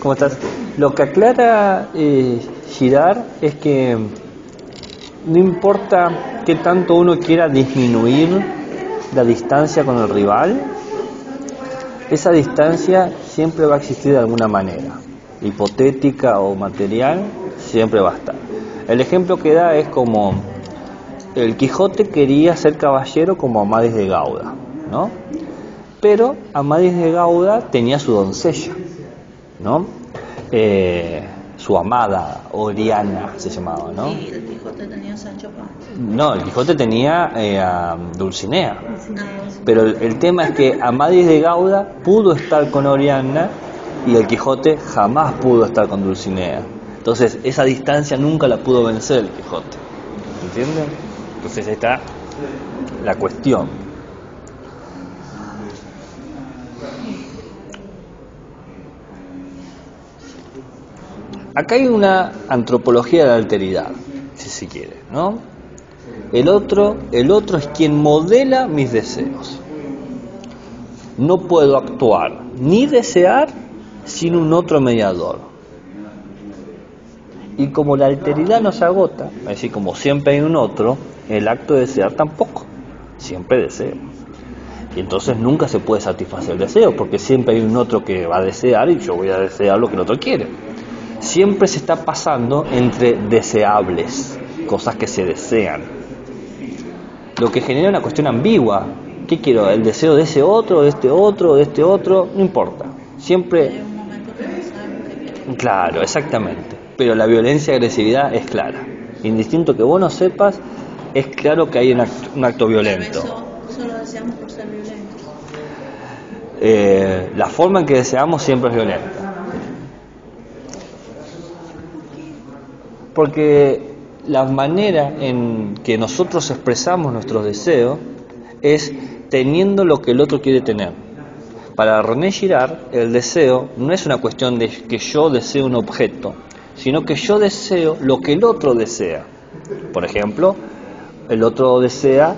¿Cómo estás? Lo que aclara Girard es que no importa qué tanto uno quiera disminuir la distancia con el rival, esa distancia siempre va a existir de alguna manera, hipotética o material, siempre va a estar. El ejemplo que da es como el Quijote quería ser caballero como Amadís de Gauda, ¿no? Pero Amadís de Gauda tenía su doncella, ¿no? Su amada, Oriana se llamaba, ¿no? Y el Quijote tenía a Sancho Panza. No, el Quijote tenía a Dulcinea. Pero el tema es que Amadís de Gauda pudo estar con Oriana y el Quijote jamás pudo estar con Dulcinea. Entonces esa distancia nunca la pudo vencer el Quijote, ¿entienden? Entonces ahí está la cuestión. Acá hay una antropología de la alteridad, si se quiere, ¿no? El otro es quien modela mis deseos. No puedo actuar ni desear sin un otro mediador. Y como la alteridad no se agota, es decir, como siempre hay un otro, el acto de desear tampoco, siempre deseo. Y entonces nunca se puede satisfacer el deseo, porque siempre hay un otro que va a desear y yo voy a desear lo que el otro quiere. Siempre se está pasando entre deseables, cosas que se desean, lo que genera una cuestión ambigua. ¿Qué quiero? ¿El deseo de ese otro, de este otro, de este otro? No importa, siempre. Claro, exactamente. Pero la violencia y agresividad es clara. Indistinto que vos no sepas, es claro que hay un acto violento. Solo deseamos por ser violentos. La forma en que deseamos siempre es violenta. Porque la manera en que nosotros expresamos nuestros deseos es teniendo lo que el otro quiere tener. Para René Girard, el deseo no es una cuestión de que yo deseo un objeto, sino que yo deseo lo que el otro desea. Por ejemplo, el otro desea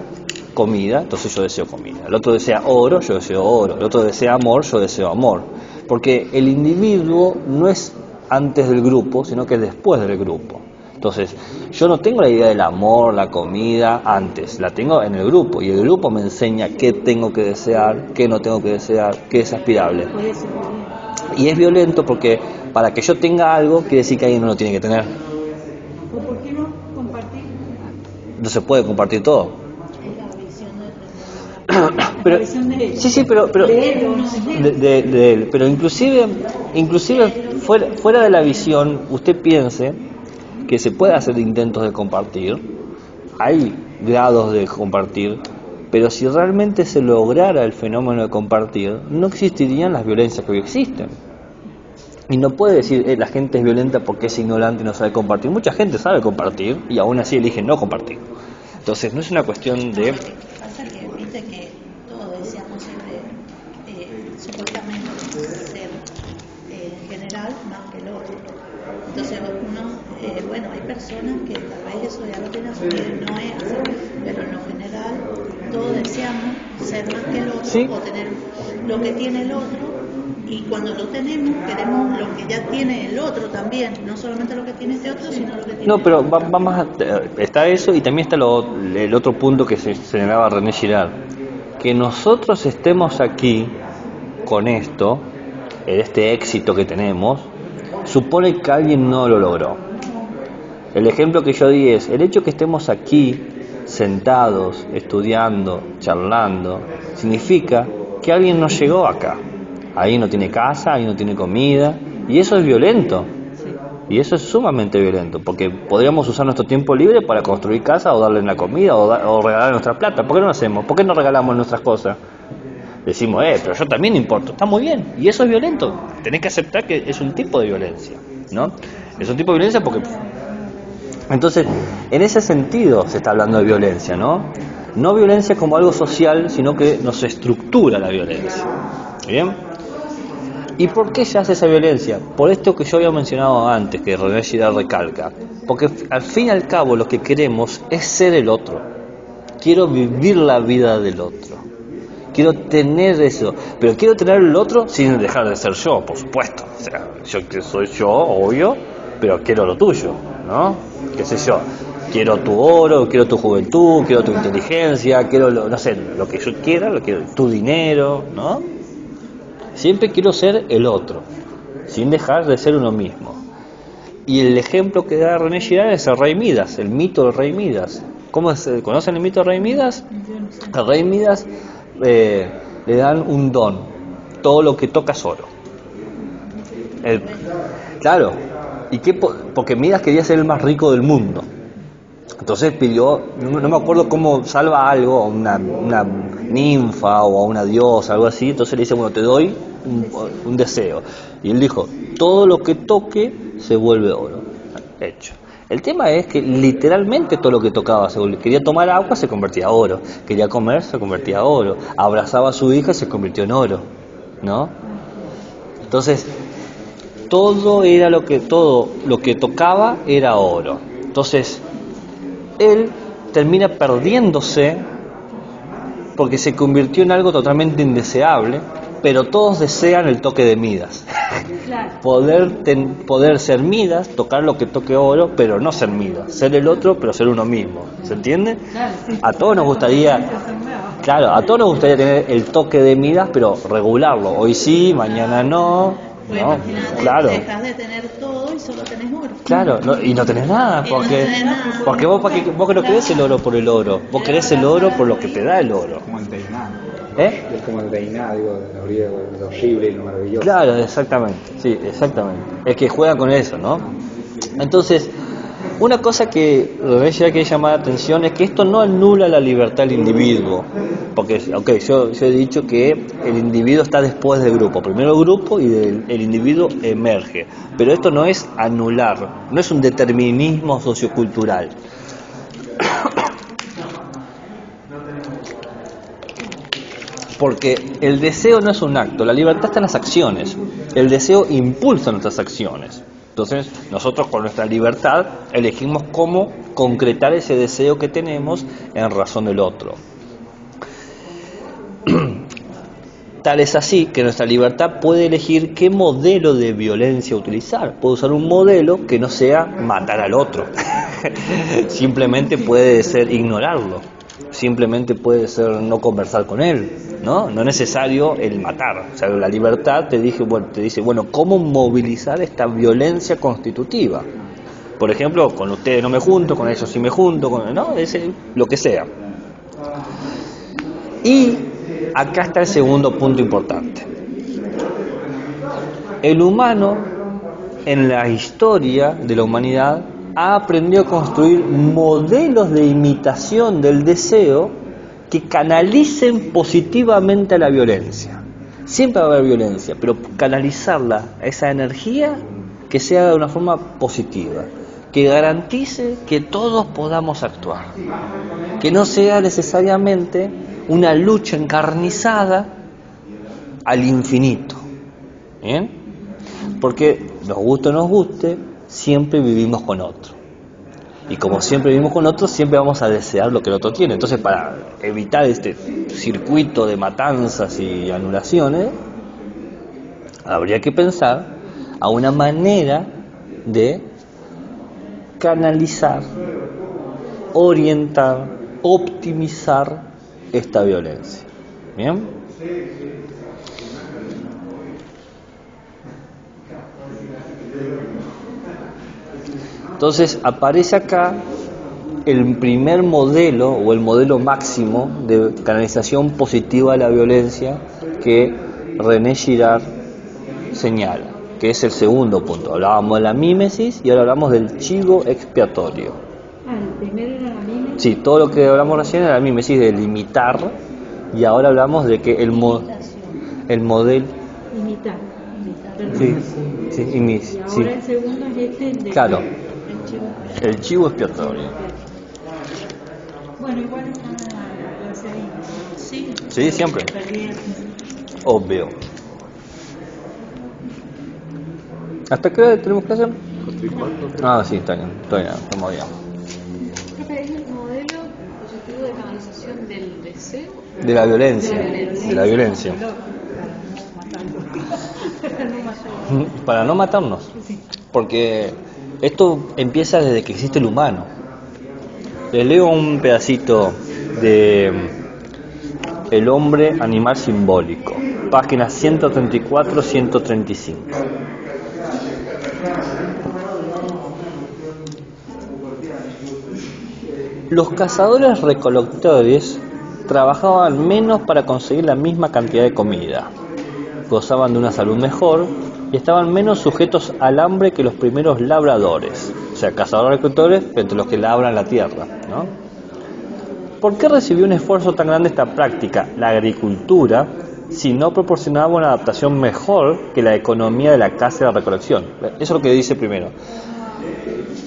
comida, entonces yo deseo comida. El otro desea oro, yo deseo oro. El otro desea amor, yo deseo amor. Porque el individuo no es antes del grupo, sino que es después del grupo. Entonces, yo no tengo la idea del amor, la comida antes, la tengo en el grupo, y el grupo me enseña qué tengo que desear, qué no tengo que desear, qué es aspirable. Y es violento porque para que yo tenga algo, quiere decir que alguien no lo tiene que tener. ¿Por qué no compartir? No se puede compartir todo. Es la visión Pero, sí, pero inclusive fuera de la visión, usted piense que se puede hacer intentos de compartir, hay grados de compartir, pero si realmente se lograra el fenómeno de compartir, no existirían las violencias que hoy existen. Y no puede decir la gente es violenta porque es ignorante y no sabe compartir. Mucha gente sabe compartir y aún así elige no compartir. Entonces no es una cuestión de... Pasa que viste que todos deseamos siempre supuestamente ser en general más que el otro. Entonces uno, bueno, hay personas que tal vez eso ya lo tienen asumido y no es así, pero en lo general todos deseamos ser más que el otro, ¿sí? O tener lo que tiene el otro, y cuando lo tenemos queremos lo que ya tiene el otro también, no solamente lo que tiene este otro, sino lo que tiene. No, pero va más está eso, y también está el otro punto que se señalaba René Girard, que nosotros estemos aquí con esto, este éxito que tenemos, supone que alguien no lo logró. El ejemplo que yo di es, el hecho que estemos aquí, sentados, estudiando, charlando, significa que alguien no llegó acá. Ahí no tiene casa, ahí no tiene comida, y eso es violento. Y eso es sumamente violento, porque podríamos usar nuestro tiempo libre para construir casa o darle la comida o regalar nuestra plata. ¿Por qué no lo hacemos? ¿Por qué no regalamos nuestras cosas? Decimos, pero yo también importo. Está muy bien, y eso es violento. Tenés que aceptar que es un tipo de violencia, ¿no? Es un tipo de violencia porque... Entonces, en ese sentido se está hablando de violencia, ¿no? No violencia como algo social, sino que nos estructura la violencia. ¿Bien? ¿Y por qué se hace esa violencia? Por esto que yo había mencionado antes, que René Girard recalca. Porque al fin y al cabo lo que queremos es ser el otro. Quiero vivir la vida del otro. Quiero tener eso. Pero quiero tener el otro sin dejar de ser yo, por supuesto. O sea, yo que soy yo, obvio, pero quiero lo tuyo, ¿no? ¿Qué sé yo? Quiero tu oro, quiero tu juventud, quiero tu inteligencia, quiero, no sé, lo que yo quiera, lo que, tu dinero, ¿no? Siempre quiero ser el otro, sin dejar de ser uno mismo. Y el ejemplo que da René Girard es el rey Midas, el mito del rey Midas. ¿Conocen el mito del rey Midas? Al rey Midas le dan un don, todo lo que toca es oro. Claro, ¿y qué? Porque Midas quería ser el más rico del mundo. Entonces pidió, no me acuerdo cómo salva algo, a una ninfa o a una diosa, algo así. Entonces le dice, bueno, te doy un deseo. Y él dijo, todo lo que toque se vuelve oro. Hecho. El tema es que literalmente todo lo que tocaba se volvía. Quería tomar agua, se convertía en oro. Quería comer, se convertía en oro. Abrazaba a su hija, se convirtió en oro, ¿no? Entonces, todo lo que tocaba era oro. Entonces, él termina perdiéndose porque se convirtió en algo totalmente indeseable, pero todos desean el toque de Midas. Claro. Poder ser Midas, tocar lo que toque oro, pero no ser Midas, ser el otro, pero ser uno mismo. ¿Se entiende? Claro, sí. A todos nos gustaría tener el toque de Midas, pero regularlo. Hoy sí, mañana no. Pues no, claro. Dejas de tener todo y solo tenés oro. Claro, y no tenés nada, porque vos no querés el oro por el oro, vos querés el oro por lo que te da el oro. Como el Deiná. Es como el Deiná, digo, lo horrible y lo maravilloso. Claro, exactamente, sí, exactamente. Es que juega con eso, ¿no? Entonces, una cosa que René Girard quiere llamar la atención es que esto no anula la libertad del individuo. Porque, yo he dicho que el individuo está después del grupo. Primero el grupo y el individuo emerge. Pero esto no es anular, no es un determinismo sociocultural. Porque el deseo no es un acto, la libertad está en las acciones. El deseo impulsa nuestras acciones. Entonces, nosotros con nuestra libertad elegimos cómo concretar ese deseo que tenemos en razón del otro. Tal es así que nuestra libertad puede elegir qué modelo de violencia utilizar. Puede usar un modelo que no sea matar al otro. Simplemente puede ser ignorarlo. Simplemente puede ser no conversar con él, ¿no? No es necesario el matar. O sea, la libertad te dice, bueno, ¿cómo movilizar esta violencia constitutiva? Por ejemplo, con ustedes no me junto, con ellos sí me junto, ¿no? Lo que sea. Y acá está el segundo punto importante. El humano, en la historia de la humanidad, ha aprendido a construir modelos de imitación del deseo que canalicen positivamente a la violencia. Siempre va a haber violencia, pero canalizarla, esa energía, que sea de una forma positiva, que garantice que todos podamos actuar, que no sea necesariamente una lucha encarnizada al infinito. ¿Bien? Porque nos guste o nos guste, siempre vivimos con otro. Y como siempre vivimos con otro, siempre vamos a desear lo que el otro tiene. Entonces, para evitar este circuito de matanzas y anulaciones, habría que pensar a una manera de canalizar, orientar, optimizar esta violencia. ¿Bien? Entonces aparece acá el primer modelo o el modelo máximo de canalización positiva de la violencia que René Girard señala, que es el segundo punto. Hablábamos de la mímesis y ahora hablamos del chivo expiatorio. El primero era la mímesis. Sí, todo lo que hablamos recién era la mímesis de limitar, y ahora hablamos de que el modelo... Imitar. Sí, sí, Y ahora sí. el segundo es este de... Claro, el chivo expiatorio. Bueno, igual está la clase ahí. Sí, Sí, siempre. Obvio. ¿Hasta qué hora tenemos clase? Ah, sí, está bien, estamos bien. Profe, es el modelo positivo de canalización del deseo. De la violencia. De la violencia. Para no matarnos. Porque esto empieza desde que existe el humano. Les leo un pedacito de El hombre animal simbólico, páginas 134-135. Los cazadores recolectores trabajaban menos para conseguir la misma cantidad de comida, gozaban de una salud mejor y estaban menos sujetos al hambre que los primeros labradores, o sea, cazadores recolectores entre los que labran la tierra, ¿no? ¿Por qué recibió un esfuerzo tan grande esta práctica, la agricultura, si no proporcionaba una adaptación mejor que la economía de la caza y la recolección? Eso es lo que dice primero.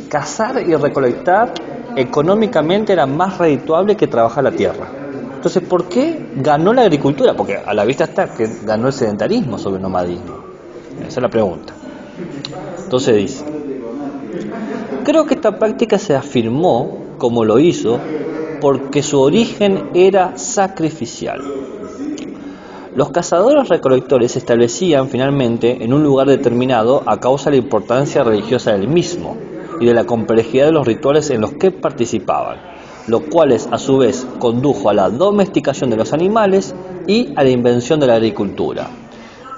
Cazar y recolectar económicamente era más redituable que trabajar la tierra. Entonces, ¿por qué ganó la agricultura? Porque a la vista está que ganó el sedentarismo sobre el nomadismo. Esa es la pregunta. Entonces dice, creo que esta práctica se afirmó, como lo hizo, porque su origen era sacrificial. Los cazadores recolectores se establecían finalmente en un lugar determinado a causa de la importancia religiosa del mismo y de la complejidad de los rituales en los que participaban, lo cual a su vez condujo a la domesticación de los animales y a la invención de la agricultura.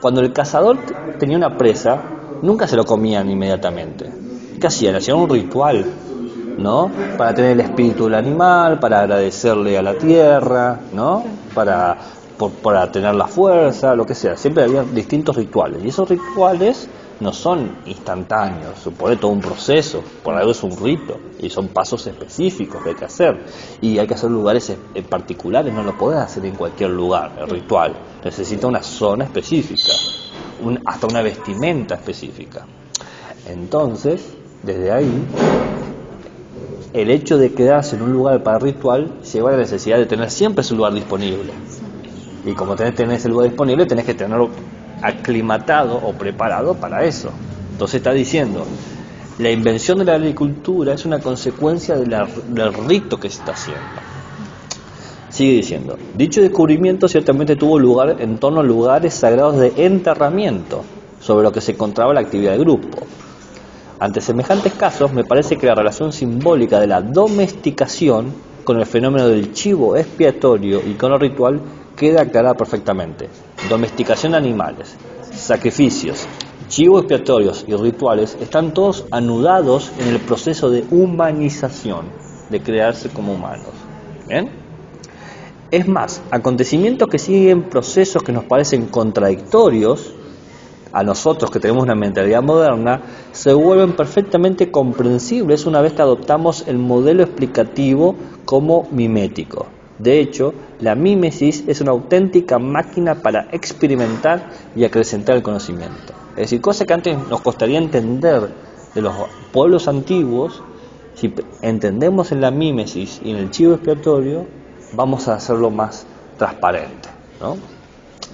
Cuando el cazador tenía una presa, nunca se lo comían inmediatamente. ¿Qué hacían? Hacían un ritual, ¿no? Para tener el espíritu del animal, para agradecerle a la tierra, ¿no? Para tener la fuerza, lo que sea. Siempre había distintos rituales. Y esos rituales no son instantáneos, supone todo un proceso, por algo es un rito, y son pasos específicos que hay que hacer. Y hay que hacer lugares en particulares, no lo podés hacer en cualquier lugar, el ritual. Necesita una zona específica, hasta una vestimenta específica. Entonces, desde ahí, el hecho de quedarse en un lugar para ritual lleva a la necesidad de tener siempre ese lugar disponible. Y como tenés ese lugar disponible, tenés que tenerlo aclimatado o preparado para eso. Entonces está diciendo, la invención de la agricultura es una consecuencia del rito que se está haciendo. Sigue diciendo, dicho descubrimiento ciertamente tuvo lugar en torno a lugares sagrados de enterramiento, sobre lo que se encontraba la actividad de grupo. Ante semejantes casos, me parece que la relación simbólica de la domesticación con el fenómeno del chivo expiatorio y con lo ritual queda aclarada perfectamente. Domesticación de animales, sacrificios, chivos expiatorios y rituales están todos anudados en el proceso de humanización, de crearse como humanos. ¿Bien? Es más, acontecimientos que siguen procesos que nos parecen contradictorios a nosotros que tenemos una mentalidad moderna, se vuelven perfectamente comprensibles una vez que adoptamos el modelo explicativo como mimético. De hecho, la mímesis es una auténtica máquina para experimentar y acrecentar el conocimiento. Es decir, cosa que antes nos costaría entender de los pueblos antiguos, si entendemos en la mímesis y en el chivo expiatorio, vamos a hacerlo más transparente, ¿no?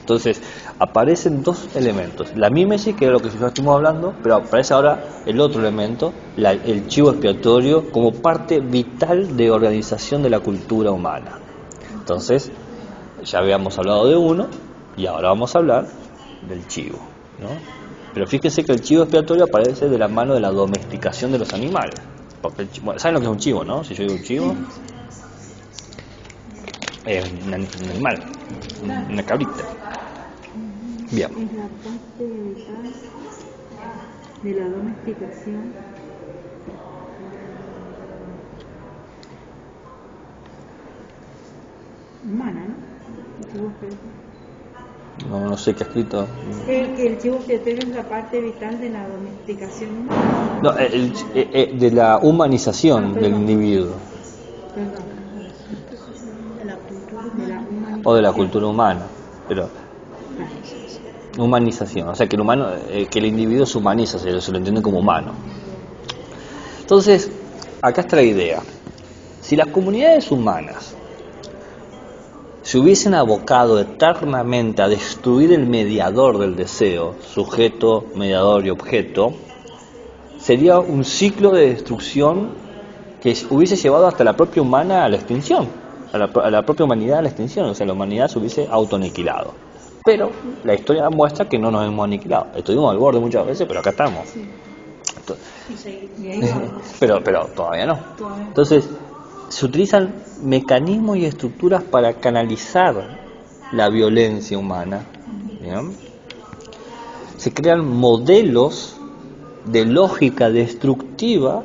Entonces, aparecen dos elementos. La mímesis, que es lo que ya estuvimos hablando, pero aparece ahora el otro elemento, el chivo expiatorio, como parte vital de organización de la cultura humana. Entonces, ya habíamos hablado de uno y ahora vamos a hablar del chivo, ¿no? Pero fíjense que el chivo expiatorio aparece de la mano de la domesticación de los animales. Porque bueno, ¿saben lo que es un chivo, no? Si yo digo un chivo, es un animal, una cabrita. Bien. Es la parte vital de la domesticación humana, ¿no? El chivo expiatorio. No sé qué ha escrito. El chivo expiatorio es la parte vital de la domesticación humana. No, de la humanización del individuo. Perdón. De la cultura De la humanización. O de la cultura humana. Pero humanización, o sea que el humano, que el individuo se humaniza, se lo entiende como humano. Entonces, acá está la idea. Si las comunidades humanas se hubiesen abocado eternamente a destruir el mediador del deseo, sujeto, mediador y objeto, sería un ciclo de destrucción que hubiese llevado hasta la propia humana a la extinción, a la propia humanidad a la extinción, o sea, la humanidad se hubiese autoaniquilado. Pero la historia muestra que no nos hemos aniquilado. Estuvimos al borde muchas veces, pero acá estamos. Y ahí vamos. Pero todavía no. Todavía. Entonces, se utilizan mecanismos y estructuras para canalizar la violencia humana. ¿Bien? Se crean modelos de lógica destructiva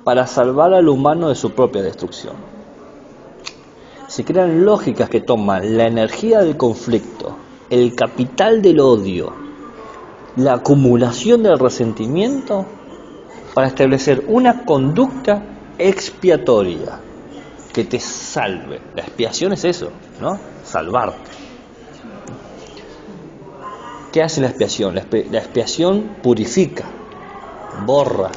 para salvar al humano de su propia destrucción. Se crean lógicas que toman la energía del conflicto, el capital del odio, la acumulación del resentimiento, para establecer una conducta expiatoria que te salve. La expiación es eso, ¿no? Salvarte. ¿Qué hace la expiación? La expiación purifica, borra,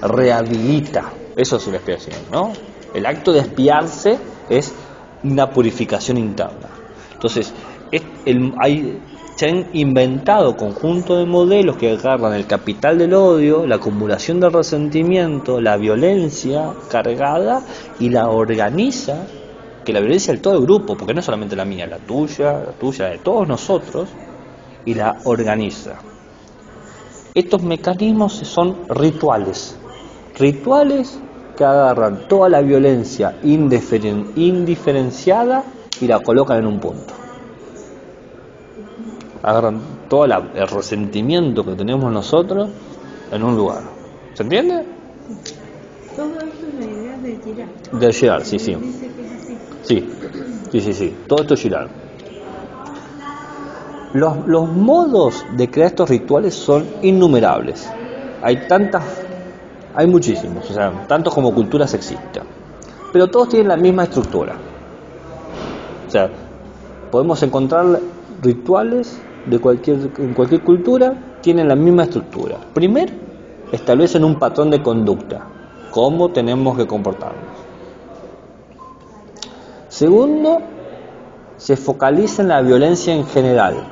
rehabilita. Eso es una expiación, ¿no? El acto de expiarse es una purificación interna. Entonces, se han inventado conjunto de modelos que agarran el capital del odio, la acumulación del resentimiento, la violencia cargada y la organiza, que la violencia del todo el grupo, porque no es solamente la mía, la tuya, de todos nosotros, y la organiza. Estos mecanismos son rituales que agarran toda la violencia indiferenciada y la colocan en un punto. Agarran todo el resentimiento que tenemos nosotros en un lugar. ¿Se entiende? Todo esto es la idea de Girard. De Girard, sí. Dice que es así. Sí. Todo esto es Girard. Los modos de crear estos rituales son innumerables. Hay muchísimos, o sea, tantos como culturas existen. Pero todos tienen la misma estructura. O sea, podemos encontrar rituales en cualquier cultura, tienen la misma estructura. Primero, establecen un patrón de conducta, cómo tenemos que comportarnos. Segundo, se focaliza en la violencia en general,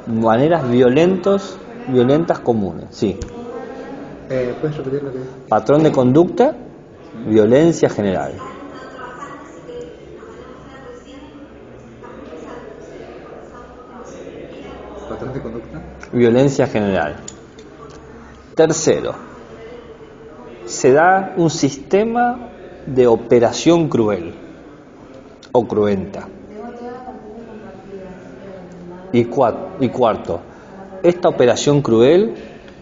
maneras violentas comunes. Sí. ¿Puedes repetir lo que dices? Patrón de conducta, violencia general. ¿Patrón de conducta? Violencia general. Tercero, se da un sistema de operación cruel o cruenta. Y cuarto, esta operación cruel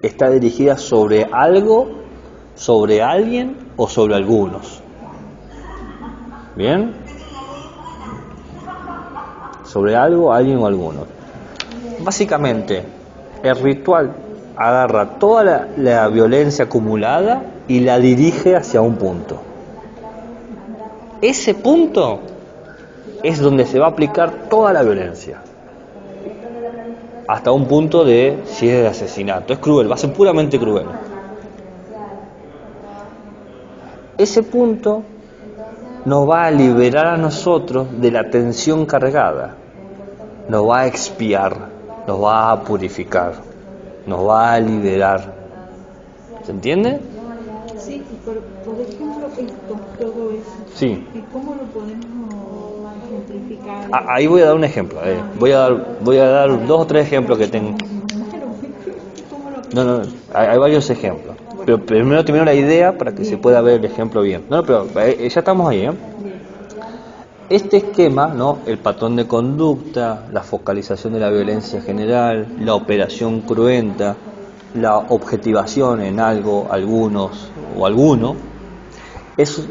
está dirigida sobre algo, sobre alguien o sobre algunos. ¿Bien? Sobre algo, alguien o algunos. Básicamente, el ritual agarra toda la violencia acumulada y la dirige hacia un punto. Ese punto es donde se va a aplicar toda la violencia. Hasta un punto de, si es de asesinato, es cruel, va a ser puramente cruel. Ese punto nos va a liberar a nosotros de la tensión cargada, nos va a expiar, nos va a purificar, nos va a liberar. ¿Se entiende? Sí, por ejemplo, todo eso. Sí. ¿Y cómo lo podemos ejemplificar? Ahí voy a dar un ejemplo. Voy a dar 2 o 3 ejemplos que tengo. ¿Cómo lo No, hay varios ejemplos. Pero primero termino la idea para que se pueda ver el ejemplo bien. No, pero ya estamos ahí, Este esquema, ¿no? El patrón de conducta, la focalización de la violencia general, la operación cruenta, la objetivación en algo, algunos o alguno, es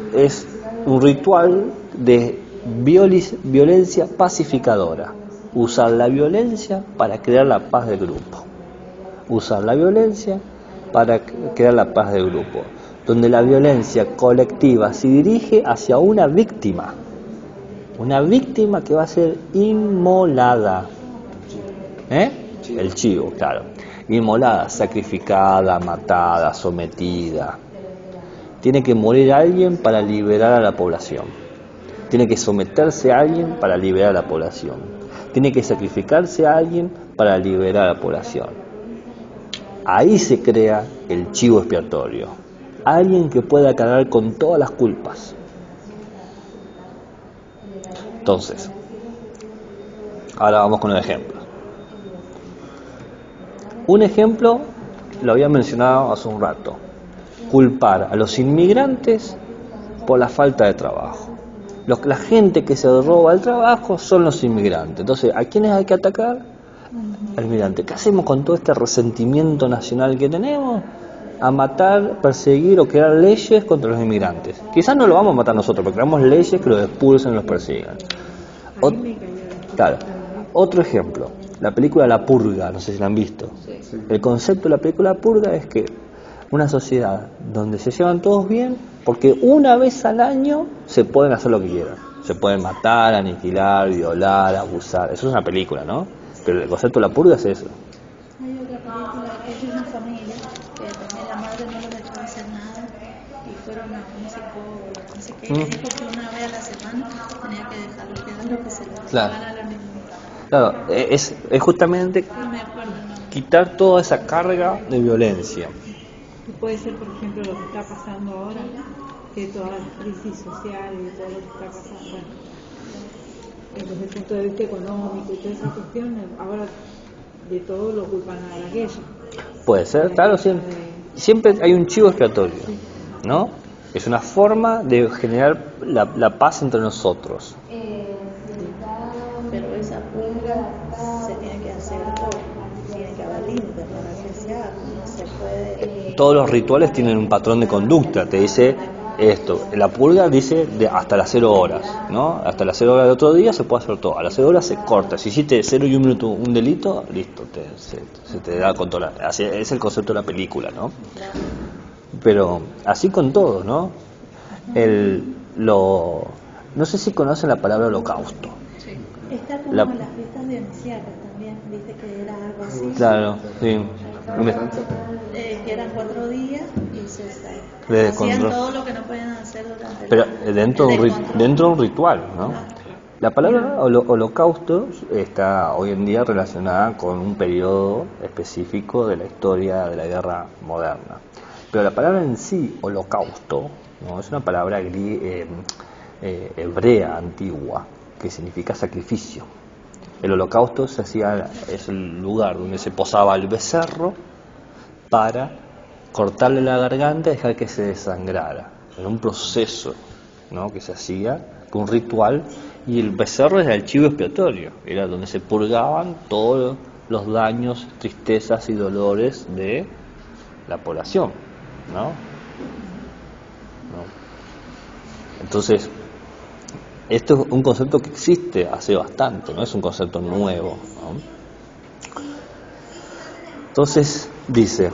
un ritual de violencia pacificadora. Usar la violencia para crear la paz del grupo. Usar la violencia para crear la paz del grupo. Donde la violencia colectiva se dirige hacia una víctima. Una víctima que va a ser inmolada. El chivo, claro. Inmolada, sacrificada, matada, sometida. Tiene que morir alguien para liberar a la población. Tiene que someterse a alguien para liberar a la población. Tiene que sacrificarse a alguien para liberar a la población. Ahí se crea el chivo expiatorio. Alguien que pueda cargar con todas las culpas. Entonces, ahora vamos con el ejemplo. Un ejemplo lo había mencionado hace un rato. Culpar a los inmigrantes por la falta de trabajo. La gente que se roba el trabajo son los inmigrantes. Entonces, ¿a quiénes hay que atacar? Al inmigrante. ¿Qué hacemos con todo este resentimiento nacional que tenemos? A matar, perseguir o crear leyes contra los inmigrantes. Quizás no lo vamos a matar nosotros, pero creamos leyes que los expulsen y los persigan. Claro. Otro ejemplo, la película La Purga, no sé si la han visto. El concepto de la película La Purga es que una sociedad donde se llevan todos bien, porque una vez al año se pueden hacer lo que quieran. Se pueden matar, aniquilar, violar, abusar. Eso es una película, ¿no? Pero el concepto de la purga es eso. Hay otra película que es de una familia que también la madre no los dejaba hacer nada y fueron a un psicólogo, no sé qué, y dijo que una vez a la semana tenía que dejarlo, que era lo que se les Claro. daba a la misma. Claro, es justamente No me acuerdo, no. quitar toda esa carga de violencia. Y puede ser, por ejemplo, lo que está pasando ahora, que toda la crisis social y todo lo que está pasando, bueno, desde el punto de vista económico y toda esa cuestión, ahora de todo lo culpan a la guerra. Puede ser, claro, siempre hay un chivo expiatorio, ¿no? Es una forma de generar la paz entre nosotros. Pero esa purga se tiene que hacer tiene que haber límites para que se haga, no se puede. Todos los rituales tienen un patrón de conducta, te dice esto. La purga dice de hasta las 0 horas, ¿no? Hasta las 0 horas de otro día se puede hacer todo. A las 0 horas se corta. Si hiciste 0 y 1 minuto un delito, listo, se te da control. Así es el concepto de la película, ¿no? Pero así con todo, ¿no? No sé si conocen la palabra holocausto. Está como La- en las fiestas de Ancianas también, viste que era algo así. Claro, sí. Que eran 4 días y se De hacían control. todo lo que no podían hacer durante Pero el dentro de control. dentro de un ritual, ¿no? La palabra holocausto está hoy en día relacionada con un periodo específico de la historia de la guerra moderna. Pero la palabra en sí, holocausto, ¿no? Es una palabra hebrea antigua que significa sacrificio. El holocausto es el lugar donde se posaba el becerro para cortarle la garganta y dejar que se desangrara. Era un proceso, ¿no? Que se hacía, un ritual, y el becerro era el chivo expiatorio, era donde se purgaban todos los daños, tristezas y dolores de la población, ¿no? Entonces, esto es un concepto que existe hace bastante, no es un concepto nuevo, ¿no? Entonces dice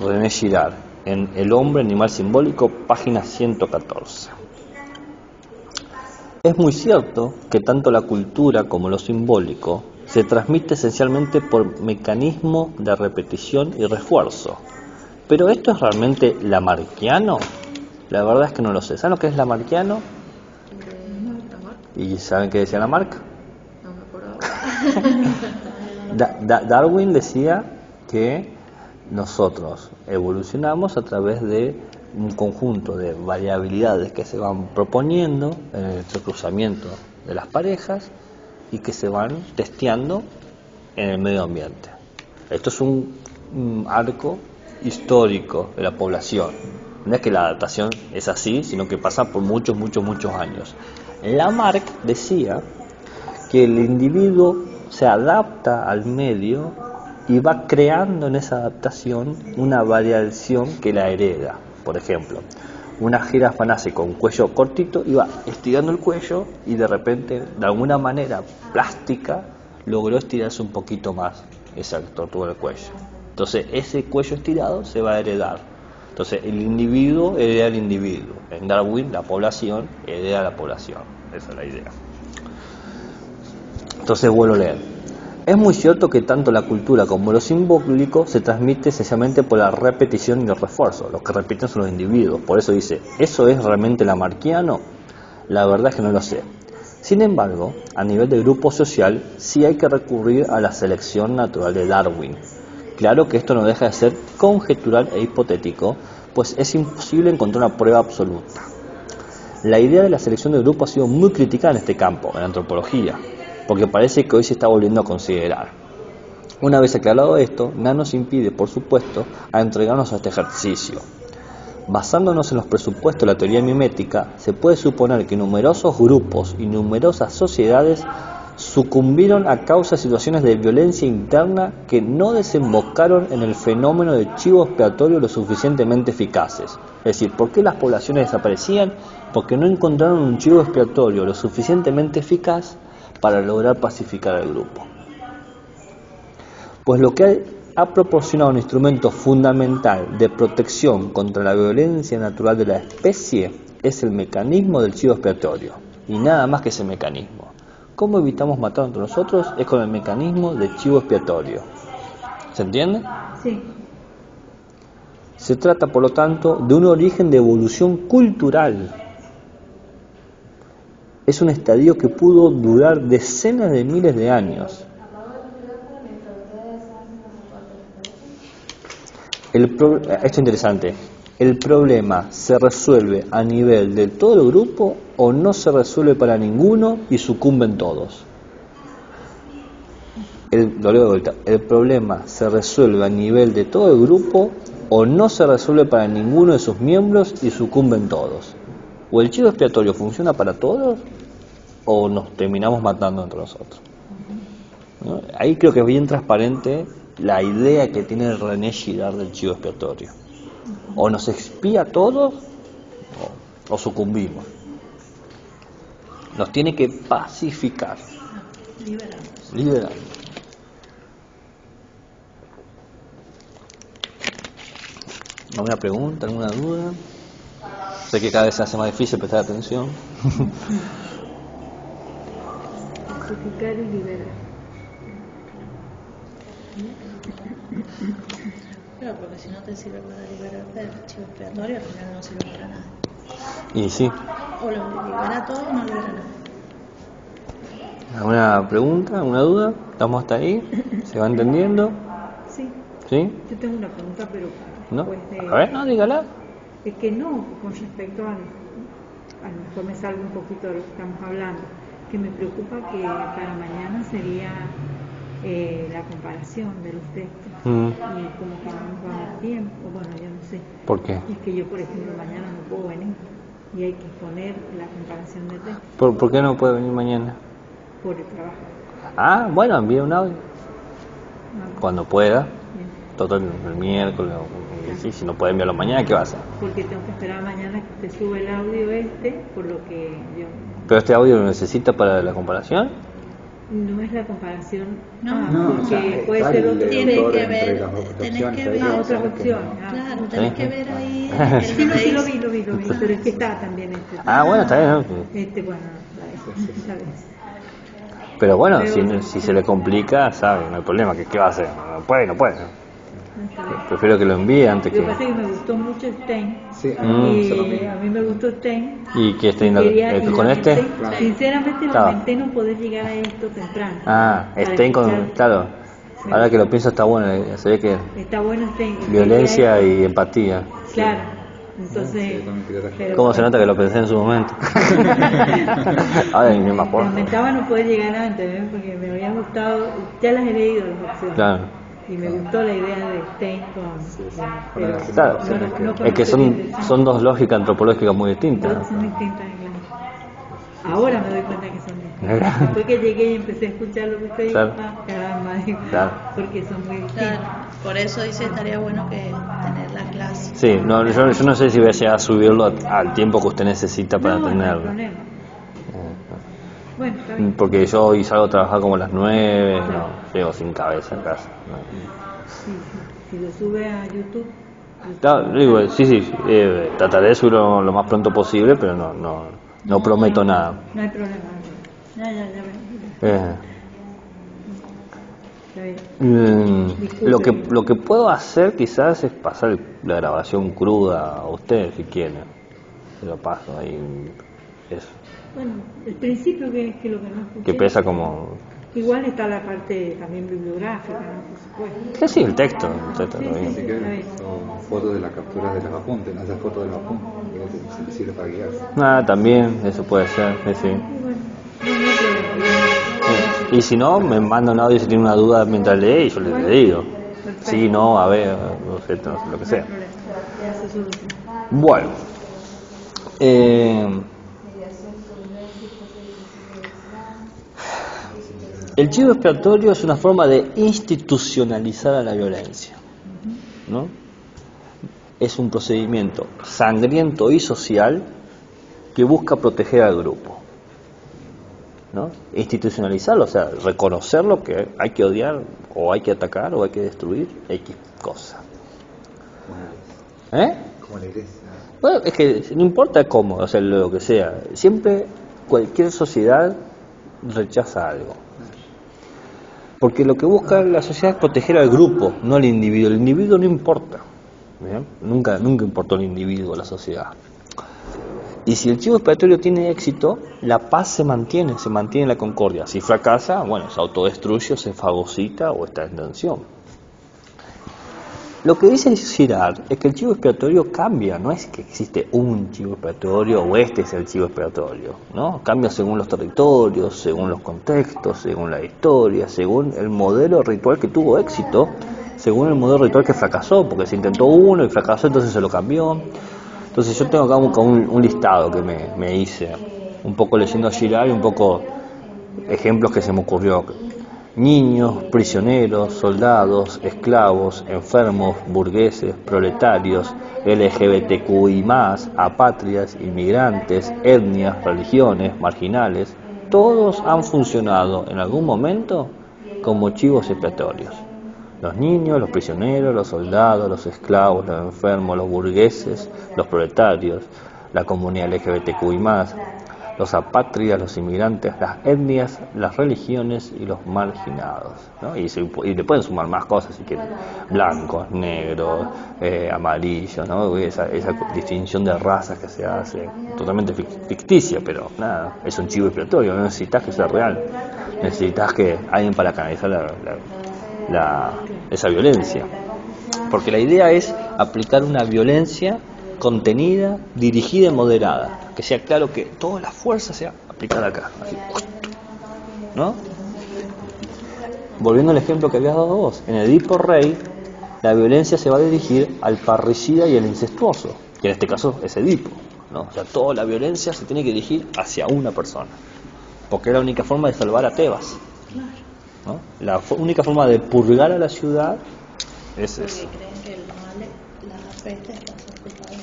René Girard en El hombre animal simbólico, página 114. Es muy cierto que tanto la cultura como lo simbólico se transmite esencialmente por mecanismo de repetición y refuerzo. Pero ¿esto es realmente lamarckiano? La verdad es que no lo sé. ¿Saben lo que es lamarckiano? ¿Y saben qué decía Lamarck? No me acuerdo. Darwin decía que nosotros evolucionamos a través de un conjunto de variabilidades que se van proponiendo en el cruzamiento de las parejas y que se van testeando en el medio ambiente. Esto es un arco histórico de la población. No es que la adaptación es así, sino que pasa por muchos años. Lamarck decía que el individuo se adapta al medio y va creando en esa adaptación una variación que la hereda. Por ejemplo, una jirafa nace con cuello cortito y va estirando el cuello y de repente, de alguna manera plástica, logró estirarse un poquito más esa tortuga del cuello. Entonces ese cuello estirado se va a heredar. Entonces el individuo hereda al individuo. En Darwin la población hereda a la población. Esa es la idea. Entonces vuelvo a leer. Es muy cierto que tanto la cultura como lo simbólico se transmite esencialmente por la repetición y el refuerzo. Los que repiten son los individuos. Por eso dice, ¿eso es realmente lamarckiano? La verdad es que no lo sé. Sin embargo, a nivel de grupo social, sí hay que recurrir a la selección natural de Darwin. Claro que esto no deja de ser conjetural e hipotético, pues es imposible encontrar una prueba absoluta. La idea de la selección de grupo ha sido muy criticada en este campo, en la antropología, porque parece que hoy se está volviendo a considerar. Una vez aclarado esto, nada nos impide, por supuesto, a entregarnos a este ejercicio. Basándonos en los presupuestos de la teoría mimética, se puede suponer que numerosos grupos y numerosas sociedades sucumbieron a causa de situaciones de violencia interna que no desembocaron en el fenómeno de chivo expiatorio lo suficientemente eficaces. Es decir, ¿por qué las poblaciones desaparecían? Porque no encontraron un chivo expiatorio lo suficientemente eficaz para lograr pacificar al grupo. Pues lo que ha proporcionado un instrumento fundamental de protección contra la violencia natural de la especie es el mecanismo del chivo expiatorio, y nada más que ese mecanismo. ¿Cómo evitamos matar entre nosotros? Es con el mecanismo del chivo expiatorio. ¿Se entiende? Sí. Se trata, por lo tanto, de un origen de evolución cultural. Es un estadio que pudo durar decenas de miles de años. Esto es interesante. ¿El problema se resuelve a nivel de todo el grupo o no se resuelve para ninguno y sucumben todos? Lo leo de vuelta. ¿El problema se resuelve a nivel de todo el grupo o no se resuelve para ninguno de sus miembros y sucumben todos? ¿O el chivo expiatorio funciona para todos o nos terminamos matando entre nosotros? ¿No? Ahí creo que es bien transparente la idea que tiene René Girard del chivo expiatorio. O nos expía a todos o sucumbimos. Nos tiene que pacificar. Liberarnos. ¿Alguna pregunta, alguna duda? Sé que cada vez se hace más difícil prestar atención. Pacificar y liberar. Claro, porque si no te sirve para liberarte del chivo expiatorio, al final no sirve para nada. Y sí. O lo libera todo o no libera nada. ¿Alguna pregunta, alguna duda? ¿Estamos hasta ahí? ¿Se va entendiendo? Sí. ¿Sí? Yo tengo una pregunta, pero ¿No? después de... A ver, no, dígala. Es que no, con respecto a lo mejor me salgo un poquito de lo que estamos hablando, que me preocupa que para mañana sería la comparación de los textos y como que no nos va a dar tiempo, bueno, yo no sé. ¿Por qué? Es que yo, por ejemplo, mañana no puedo venir y hay que poner la comparación de textos ¿Por qué no puede venir mañana? por el trabajo. Ah, bueno, envíe un audio. No, Cuando pueda. bien. Todo el miércoles. Sí, si no puede enviarlo mañana, ¿qué va a hacer? Porque tengo que esperar mañana que te sube el audio por lo que yo... ¿Pero este audio lo necesita para la comparación? No es la comparación, No, porque o sea, puede está ser el otro. Tienes autor que entre ver, las dos tenés opciones, que hay ver. Otra opciones que- opción. Claro, tenés que ver ahí el Sí, no, sí, face. lo vi, pero es que está también este. Bueno, está bien, ¿no? Bueno, la vez. Pero bueno, Pero- si se le complica, sabe, no hay problema. ¿Qué va a hacer? No puede. Prefiero que lo envíe antes Lo que que... pasa es que me gustó mucho Stein. Sí, Y se lo vi. a mí me gustó Stein. ¿Y que esté Quería- y con lamenté- este? Claro. Sinceramente Claro. lamenté no poder llegar a esto temprano. Ah, Para Stein con... escuchar- Claro, Sí. ahora que lo pienso está bueno, se ve que Está bueno Stein. violencia Quería- y empatía. Claro. Entonces... Sí, yo también quería traer. pero- ¿Cómo se nota que lo pensé en su momento? Ahora ni me acuerdo. Lamentaba no poder llegar antes, ¿ves? Porque me había gustado, ya las he leído las opciones. Claro. Y me gustó la idea de Stein pero Claro, es que son dos lógicas antropológicas muy distintas. Son distintas, claro. Ahora me doy cuenta que son distintas. Después que llegué y empecé a escuchar lo que usted Claro. dijo, cada vez más digo, Claro. porque son muy distintos. Claro, por eso dice estaría bueno que tener la clase. Sí, no, yo no sé si voy a llegar a subirlo al tiempo que usted necesita para No hay tenerlo. problema. Bueno, está bien. Porque yo hoy salgo a trabajar como a las 9, no, llego sin cabeza a casa. No. Sí, sí. Si lo sube a YouTube, Digo, sí, trataré de subirlo lo más pronto posible, pero no prometo nada. no hay problema. Ya ven. Eh, Está bien. lo que puedo hacer quizás es pasar la grabación cruda a usted si quiere. Se lo paso ahí. Eso. Bueno, el principio que es que lo que no escuché. Que pesa como... Igual está la parte también bibliográfica, ¿no? Por supuesto. Que sí, el texto. Sí, Bien. Así que son fotos de las capturas de los apuntes, no esas fotos de los apuntes, que sirve para guiarse. También, eso puede ser, sí. Y bueno, no hay problema. Y si no, me manda un audio si tiene una duda mientras lee y yo le digo. Perfecto. Sí, no, a ver, no sé, lo que No hay sea. problema. Ya se soluciona. Bueno, el chivo expiatorio es una forma de institucionalizar a la violencia, ¿no? Es un procedimiento sangriento y social que busca proteger al grupo, ¿no? Institucionalizarlo, o sea, reconocerlo que hay que odiar o hay que atacar o hay que destruir X cosa. Como la iglesia. Bueno, es que no importa cómo, o sea, lo que sea, siempre cualquier sociedad rechaza algo. Porque lo que busca la sociedad es proteger al grupo, no al individuo. El individuo no importa, ¿bien? Nunca importó el individuo a la sociedad. Y si el chivo expiatorio tiene éxito, la paz se mantiene la concordia. Si fracasa, bueno, se autodestruye, se fagocita o está en tensión. Lo que dice Girard es que el chivo expiatorio cambia, no es que existe un chivo expiatorio o este es el chivo expiatorio, ¿no? Cambia según los territorios, según los contextos, según la historia, según el modelo ritual que tuvo éxito, según el modelo ritual que fracasó, porque se intentó uno y fracasó, entonces se lo cambió. Entonces yo tengo acá un listado que me hice, un poco leyendo a Girard y un poco ejemplos que se me ocurrió. Niños, prisioneros, soldados, esclavos, enfermos, burgueses, proletarios, LGBTQI+, apátridas, inmigrantes, etnias, religiones, marginales, todos han funcionado en algún momento como chivos expiatorios. Los niños, los prisioneros, los soldados, los esclavos, los enfermos, los burgueses, los proletarios, la comunidad LGBTQI+, los apátridas, los inmigrantes, las etnias, las religiones y los marginados, ¿no? Y le pueden sumar más cosas si quieren, blancos, negros, amarillos, ¿no? Esa distinción de razas que se hace, totalmente ficticia, pero nada, es un chivo expiatorio, no necesitas que sea real, necesitas que alguien para canalizar esa violencia, porque la idea es aplicar una violencia contenida, dirigida y moderada, que sea claro que toda la fuerza sea aplicada acá, así, ¿no? Volviendo al ejemplo que habías dado vos, en Edipo Rey, la violencia se va a dirigir al parricida y al incestuoso, que en este caso es Edipo, ¿no? O sea, toda la violencia se tiene que dirigir hacia una persona, porque es la única forma de salvar a Tebas, ¿no? La única forma de purgar a la ciudad es eso. Porque creen que el mal, la peste está certificada.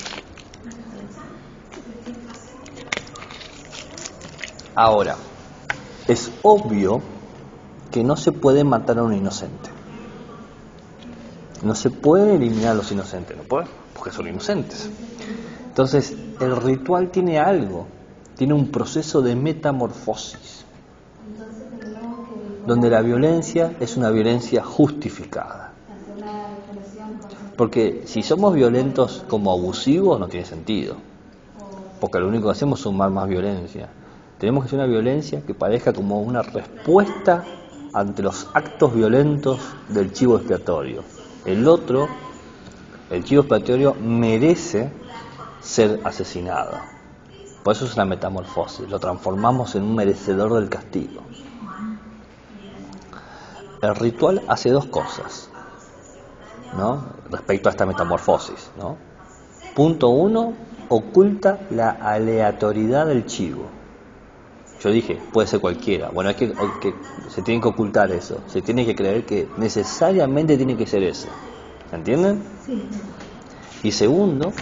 Ahora, es obvio que no se puede matar a un inocente. No se puede eliminar a los inocentes, no puede, porque son inocentes. Entonces, el ritual tiene algo, tiene un proceso de metamorfosis, donde la violencia es una violencia justificada. Porque si somos violentos como abusivos, no tiene sentido, porque lo único que hacemos es sumar más violencia. Tenemos que hacer una violencia que parezca como una respuesta ante los actos violentos del chivo expiatorio. El otro, el chivo expiatorio, merece ser asesinado. Por eso es la metamorfosis, lo transformamos en un merecedor del castigo. El ritual hace dos cosas, ¿no? Respecto a esta metamorfosis, ¿no? Punto 1, oculta la aleatoriedad del chivo. Yo dije, puede ser cualquiera. Bueno, se tiene que ocultar eso. Se tiene que creer que necesariamente tiene que ser eso. ¿Entienden? Sí. Y segundo,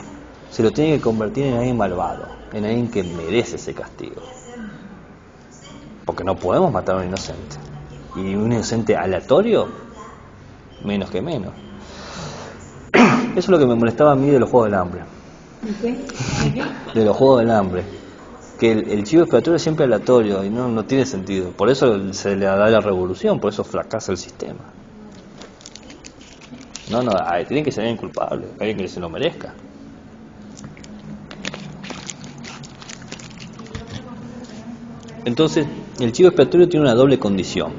se lo tiene que convertir en alguien malvado, en alguien que merece ese castigo. Porque no podemos matar a un inocente. Y un inocente aleatorio, menos que menos. Eso es lo que me molestaba a mí de los Juegos del Hambre. ¿De qué? ¿De qué? De los Juegos del Hambre. Que el chivo expiatorio es siempre aleatorio y no tiene sentido. Por eso se le da la revolución, por eso fracasa el sistema. Tiene que ser alguien culpable, alguien que se lo merezca. Entonces, el chivo expiatorio tiene una doble condición.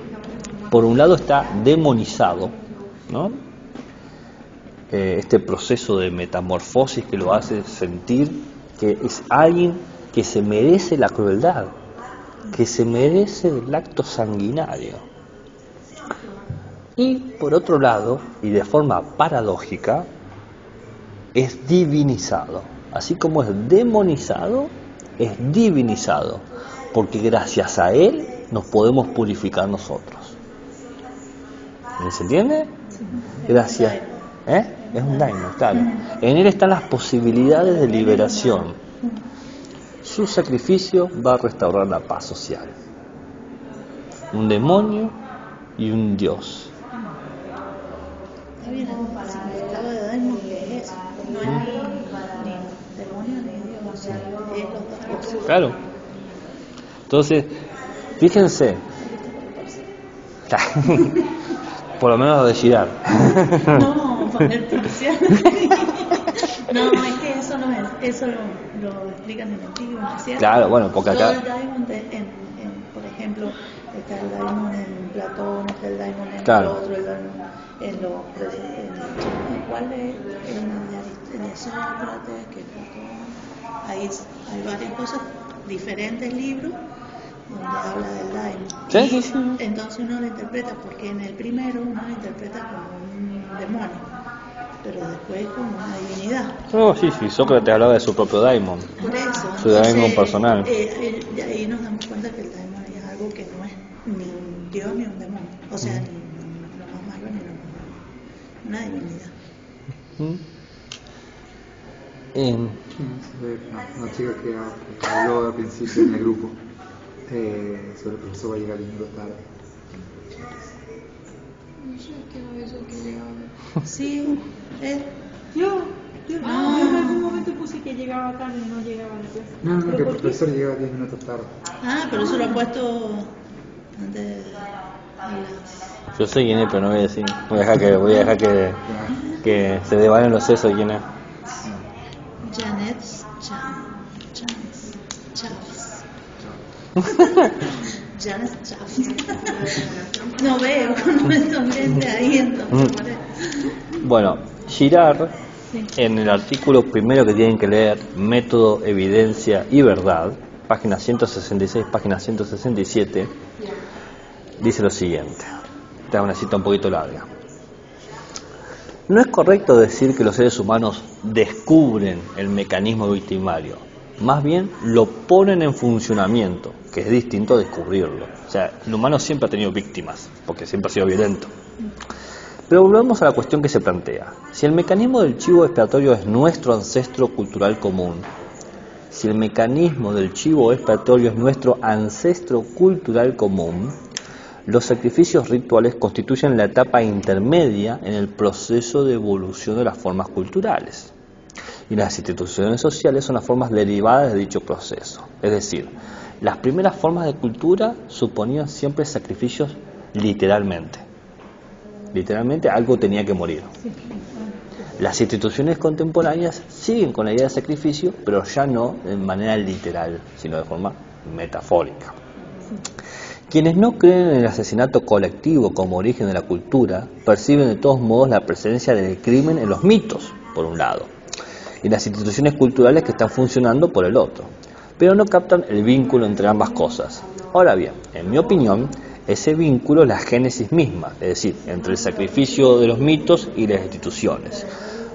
Por un lado está demonizado, ¿no? Este proceso de metamorfosis que lo hace sentir que es alguien que se merece la crueldad, que se merece el acto sanguinario. Y por otro lado, y de forma paradójica, es divinizado. Así como es demonizado, es divinizado, porque gracias a él nos podemos purificar nosotros. ¿Se entiende? Gracias. Es un daimon, claro. En él están las posibilidades de liberación. Su sacrificio va a restaurar la paz social. Un demonio y un dios. Está bien, el significado de daimon es eso. No es ni demonio ni dios, o sea, es los dos cosas. Claro. Entonces, fíjense. Por lo menos de girar. No, poner persiana. No, es que eso no es, eso lo explican en el antiguo, ¿no es cierto? Claro, bueno, porque acá... Todo el daimon, por ejemplo, está el daimon en Platón, está el daimon en claro. el otro, el daimon ¿cuál es? En el Sócrates, que Platón. Ahí hay varias cosas, diferentes libros, donde habla del daimon. ¿Sí? Y entonces uno lo interpreta, porque en el primero uno lo interpreta como un demonio, pero después como una divinidad. Oh, sí, Sócrates hablaba de su propio daimon. Por eso. Su daimon personal. De ahí nos damos cuenta que el daimon es algo que no es ni un dios ni un demonio. O sea, ni lo más malo ni lo más malo. Una divinidad. Una chica que habló al principio en el grupo sobre el profesor va a llegar el minuto tarde. No sé qué no eso que llegaba. Sí, Yo en algún momento puse que llegaba tarde y no llegaba a la clase. No, que el profesor llegaba 10 minutos tarde. pero eso lo he puesto antes de las... Yo sé quién es, pero no voy a decir. Voy a dejar que se devalen los sesos de quién es. Janet Janet Chaves. No veo con estos lentes ahí, entonces por eso. Bueno, Girard, en el artículo primero que tienen que leer, Método, Evidencia y Verdad, página 166, página 167, dice lo siguiente. Esta es una cita un poquito larga. No es correcto decir que los seres humanos descubren el mecanismo victimario. Más bien lo ponen en funcionamiento, que es distinto a descubrirlo. O sea, el humano siempre ha tenido víctimas, porque siempre ha sido violento. Pero volvemos a la cuestión que se plantea. Si el mecanismo del chivo expiatorio es nuestro ancestro cultural común, si el mecanismo del chivo expiatorio es nuestro ancestro cultural común, los sacrificios rituales constituyen la etapa intermedia en el proceso de evolución de las formas culturales. Y las instituciones sociales son las formas derivadas de dicho proceso. Es decir, las primeras formas de cultura suponían siempre sacrificios literalmente. Literalmente algo tenía que morir. Las instituciones contemporáneas siguen con la idea de sacrificio, pero ya no de manera literal, sino de forma metafórica. Quienes no creen en el asesinato colectivo como origen de la cultura, perciben de todos modos la presencia del crimen en los mitos, por un lado, y las instituciones culturales que están funcionando por el otro, pero no captan el vínculo entre ambas cosas. Ahora bien, en mi opinión, ese vínculo es la génesis misma, es decir, entre el sacrificio de los mitos y las instituciones.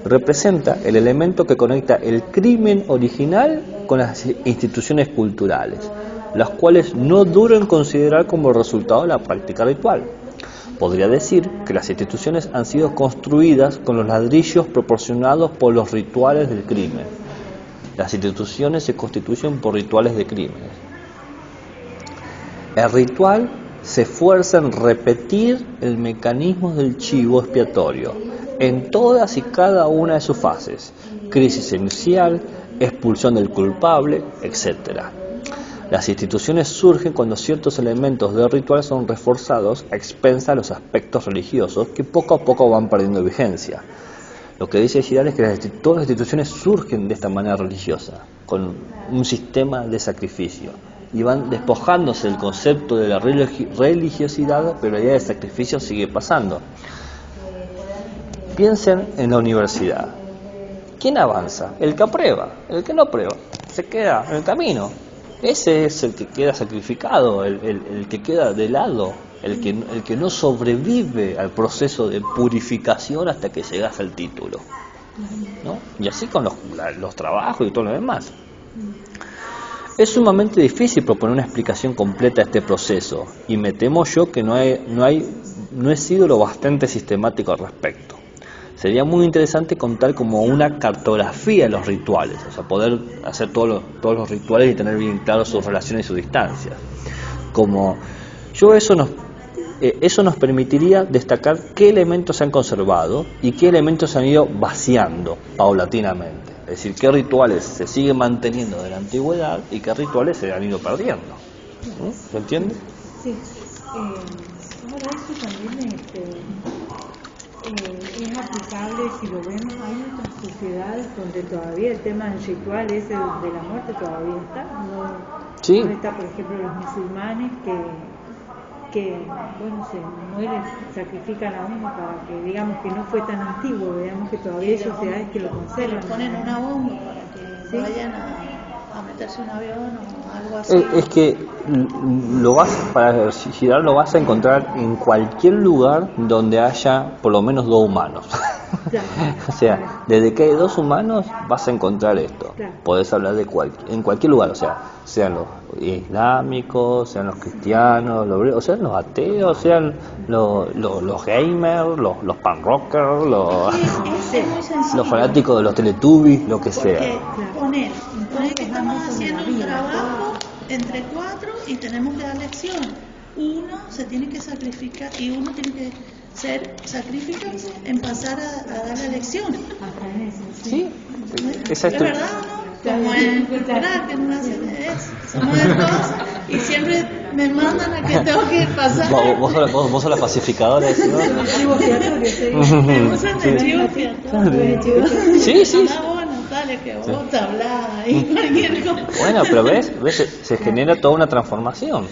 Representa el elemento que conecta el crimen original con las instituciones culturales, las cuales no duro en considerar como resultado de la práctica ritual. Podría decir que las instituciones han sido construidas con los ladrillos proporcionados por los rituales del crimen. Las instituciones se constituyen por rituales de crímenes. El ritual se esfuerza en repetir el mecanismo del chivo expiatorio en todas y cada una de sus fases: crisis inicial, expulsión del culpable, etc. Las instituciones surgen cuando ciertos elementos del ritual son reforzados a expensas de los aspectos religiosos que poco a poco van perdiendo vigencia. Lo que dice Girard es que todas las instituciones surgen de esta manera religiosa, con un sistema de sacrificio, y van despojándose del concepto de la religiosidad, pero la idea de sacrificio sigue pasando. Piensen en la universidad. ¿Quién avanza? El que aprueba. El que no aprueba se queda en el camino. Ese es el que queda sacrificado, el que queda de lado, el que no sobrevive al proceso de purificación hasta que llegas al título, ¿no? Y así con los trabajos y todo lo demás. Es sumamente difícil proponer una explicación completa de este proceso, y me temo yo que no he sido lo bastante sistemático al respecto. Sería muy interesante contar como una cartografía de los rituales, o sea, poder hacer todos los rituales y tener bien claro sus relaciones y sus distancias. Eso nos permitiría destacar qué elementos se han conservado y qué elementos se han ido vaciando paulatinamente. Es decir, qué rituales se siguen manteniendo de la antigüedad y qué rituales se han ido perdiendo. ¿Se entiende? Sí. Ahora eso también es aplicable, si lo vemos, hay otras sociedades donde todavía el tema del ritual ese de la muerte todavía está. Sí. No está, por ejemplo, los musulmanes que bueno, se mueren, sacrifican a uno para que digamos que no fue tan antiguo, veamos que todavía hay sociedades que lo conservan. Le ponen una bomba para que ¿sí? vayan a meterse un avión o algo así. Es que para Girard lo vas a encontrar en cualquier lugar donde haya por lo menos 2 humanos. Claro. O sea, desde que hay 2 humanos vas a encontrar esto. Claro. Podés hablar en cualquier lugar, o sea, sean los islámicos, sean los cristianos, o sean los ateos, sean los gamers, los pan rockers, los fanáticos de los Teletubbies, lo que sea. Poner que estamos haciendo un trabajo entre 4 y tenemos que dar lección. Uno se tiene que sacrificar y uno tiene que sacrificarse en pasar a dar la lección. Sí, ¿Es verdad o no? Como en cultural, que no hacen eso. Somos de cosas y siempre me mandan a que tengo que pasar. Vos sos la pacificadora, ¿no? Me usan de chivo expiatorio. Sí. Dale, que vos te hablás ahí, cualquier cosa. Bueno, pero ves, se genera toda una transformación.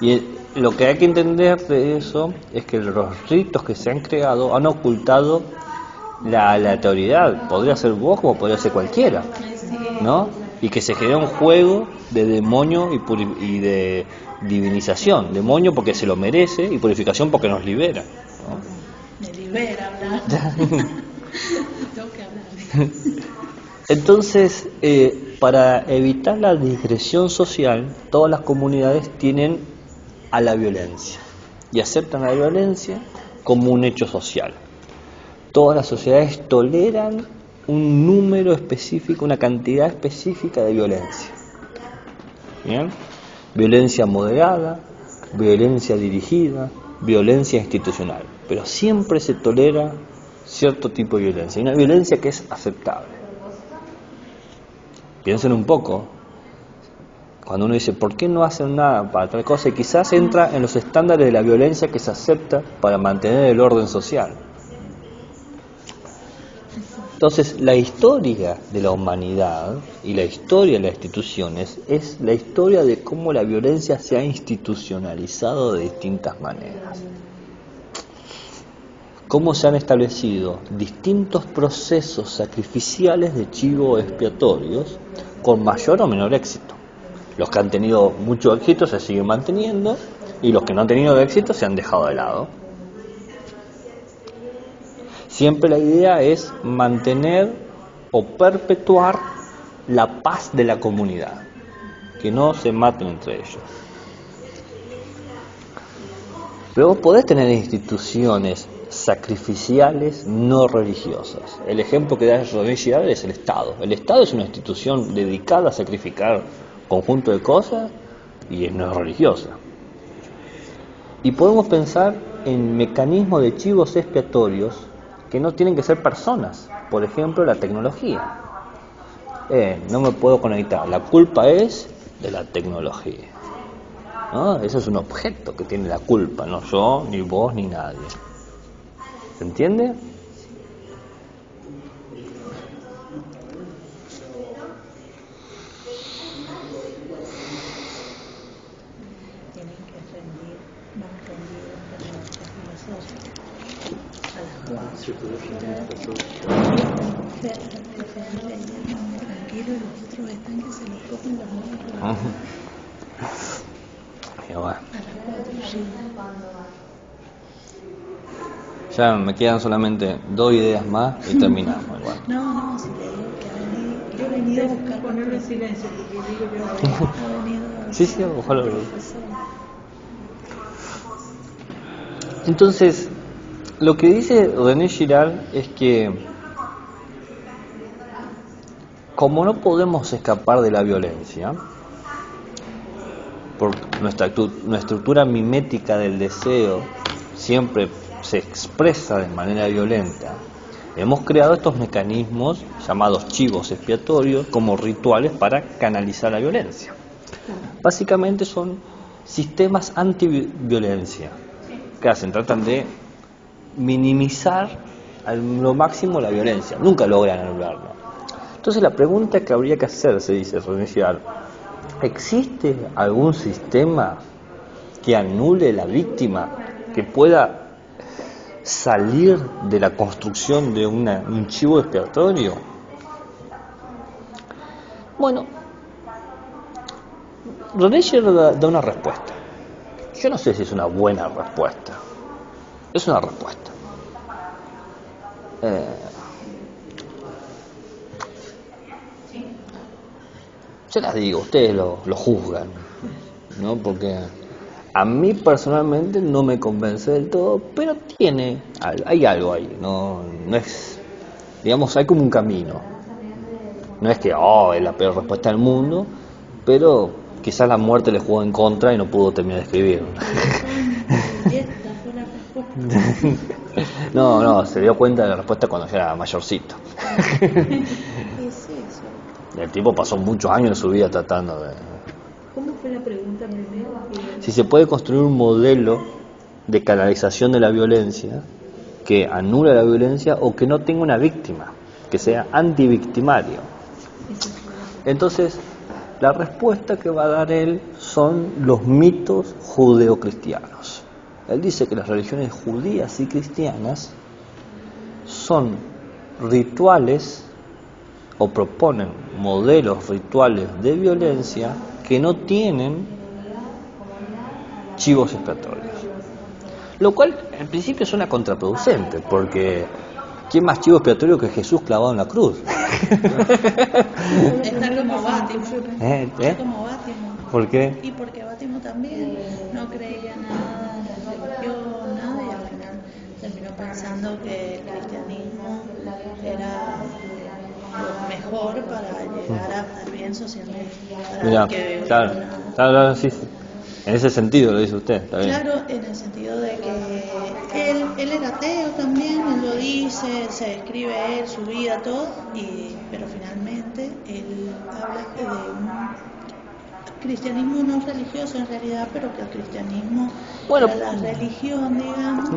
Y lo que hay que entender de eso es que los ritos que se han creado han ocultado la aleatoriedad. Podría ser vos como podría ser cualquiera, ¿no? Y que se genera un juego de demonio y de divinización. Demonio porque se lo merece y purificación porque nos libera, ¿no? Me libera hablar. Tengo que hablar. Entonces, para evitar la digresión social, todas las comunidades tienen a la violencia y aceptan la violencia como un hecho social. Todas las sociedades toleran un número específico, una cantidad específica de violencia. ¿Bien? Violencia moderada, violencia dirigida, violencia institucional. Pero siempre se tolera cierto tipo de violencia, y una violencia que es aceptable. Piensen un poco, cuando uno dice, ¿por qué no hacen nada para tal cosa? Y quizás entra en los estándares de la violencia que se acepta para mantener el orden social. Entonces, la historia de la humanidad y la historia de las instituciones es la historia de cómo la violencia se ha institucionalizado de distintas maneras. Cómo se han establecido distintos procesos sacrificiales de chivo expiatorios con mayor o menor éxito. Los que han tenido mucho éxito se siguen manteniendo y los que no han tenido éxito se han dejado de lado. Siempre la idea es mantener o perpetuar la paz de la comunidad. que no se maten entre ellos. Pero vos podés tener instituciones sacrificiales no religiosas. El ejemplo que da René Girard es el Estado. El Estado es una institución dedicada a sacrificar conjunto de cosas y no es religiosa. Y podemos pensar en mecanismos de chivos expiatorios que no tienen que ser personas. Por ejemplo, la tecnología. No me puedo conectar. La culpa es de la tecnología. ¿No? Eso es un objeto que tiene la culpa, no yo, ni vos, ni nadie. ¿Se entiende? Tienen que rendir, más rendidos de nuestros filosofos, a las tranquilo y los otros están que se los cogen los muertos. Bueno. A las 4, sí. Ya me quedan solamente 2 ideas más y terminamos. Igual. No, si le digo que he venido a buscar Ponerlo en silencio, porque digo yo. ha venido Sí, ojalá. Entonces, lo que dice René Girard es que como no podemos escapar de la violencia, por nuestra estructura mimética del deseo siempre se expresa de manera violenta, hemos creado estos mecanismos llamados chivos expiatorios como rituales para canalizar la violencia. Básicamente son sistemas antiviolencia que hacen, tratan de minimizar a lo máximo la violencia, nunca logran anularla. Entonces la pregunta que habría que hacerse, dice René Girard, ¿existe algún sistema que anule la víctima, que pueda salir de la construcción de un chivo expiatorio? Bueno, René Girard da una respuesta. Yo no sé si es una buena respuesta. Es una respuesta. Yo las digo, ustedes lo juzgan, ¿no? Porque a mí personalmente no me convence del todo, pero hay algo ahí, no es, digamos, hay como un camino. No es que, es la peor respuesta del mundo, pero quizás la muerte le jugó en contra y no pudo terminar de escribir. No, se dio cuenta de la respuesta cuando ya era mayorcito. El tipo pasó muchos años de su vida tratando de... ¿Cómo fue la pregunta primero? Si se puede construir un modelo de canalización de la violencia que anula la violencia o que no tenga una víctima, que sea antivictimario. Entonces, la respuesta que va a dar él son los mitos judeocristianos. Él dice que las religiones judías y cristianas son rituales o proponen modelos rituales de violencia que no tienen chivos expiatorios. Lo cual en principio suena contraproducente, porque ¿quién más chivo expiatorio que Jesús clavado en la cruz? Está como Bátimo. Está como Bátimo. ¿Por qué? Y porque Bátimo también no creía nada en la religión, nada, y al final terminó pensando que el cristianismo era lo mejor para llegar a estar bien socialmente. Mira, claro, sí. En ese sentido lo dice usted, está bien. Claro, en el sentido de que él era ateo también, él lo dice, se describe él, su vida, todo, pero finalmente él habla de un cristianismo no religioso en realidad, pero que el cristianismo era la religión, digamos,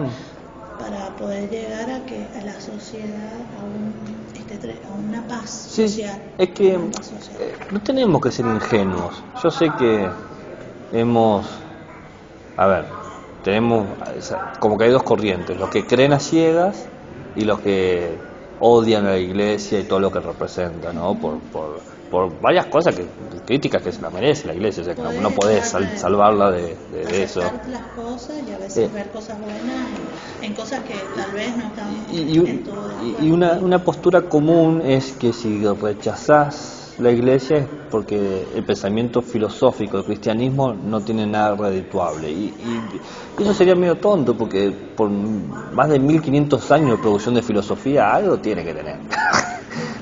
para poder llegar a la sociedad, a una paz social. Es que no tenemos que ser ingenuos. Yo sé que tenemos como que hay dos corrientes, los que creen a ciegas y los que odian a la iglesia y todo lo que representa, ¿no? Por varias cosas críticas que se la merece la iglesia, o sea que no podés salvarla de eso. Las cosas y a veces ver cosas buenas en cosas que tal vez no están en todo. Y una postura común es que si rechazás la Iglesia es porque el pensamiento filosófico del cristianismo no tiene nada redituable. Y eso sería medio tonto, porque por más de 1500 años de producción de filosofía algo tiene que tener.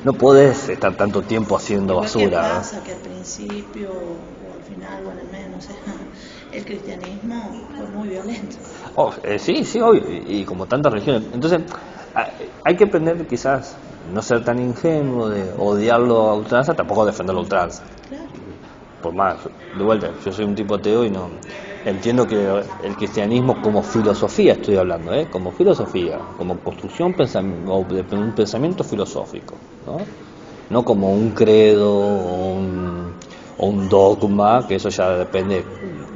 No podés estar tanto tiempo haciendo basura. ¿Qué pasa? Que al principio, o al final, o en el medio, no sé, el cristianismo fue muy violento. Sí, obvio, y como tantas religiones. Entonces, hay que aprender quizás no ser tan ingenuo de odiarlo a ultranza, tampoco defenderlo a ultranza. Claro. Por más, de vuelta, yo soy un tipo ateo y no entiendo que el cristianismo como filosofía, estoy hablando, como filosofía, como construcción de un pensamiento filosófico, no como un credo o un dogma, que eso ya depende de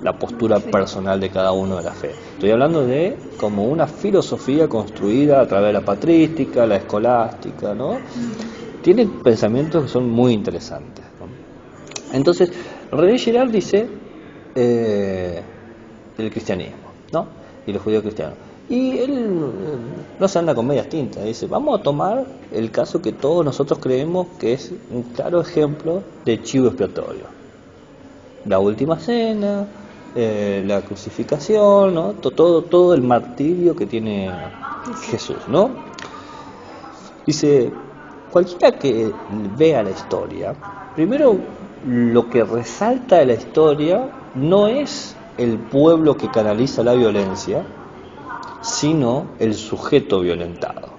la postura personal de cada uno de la fe. Estoy hablando de como una filosofía construida a través de la patrística, la escolástica, ¿no? Tiene pensamientos que son muy interesantes, ¿no? Entonces, René Girard dice el cristianismo, ¿no? Y los judíos cristianos. Y él no se anda con medias tintas, dice, vamos a tomar el caso que todos nosotros creemos que es un claro ejemplo de chivo expiatorio. La última cena, la crucificación, ¿no? Todo el martirio que tiene Jesús, ¿no? Dice, cualquiera que vea la historia, primero lo que resalta de la historia no es el pueblo que canaliza la violencia, sino el sujeto violentado,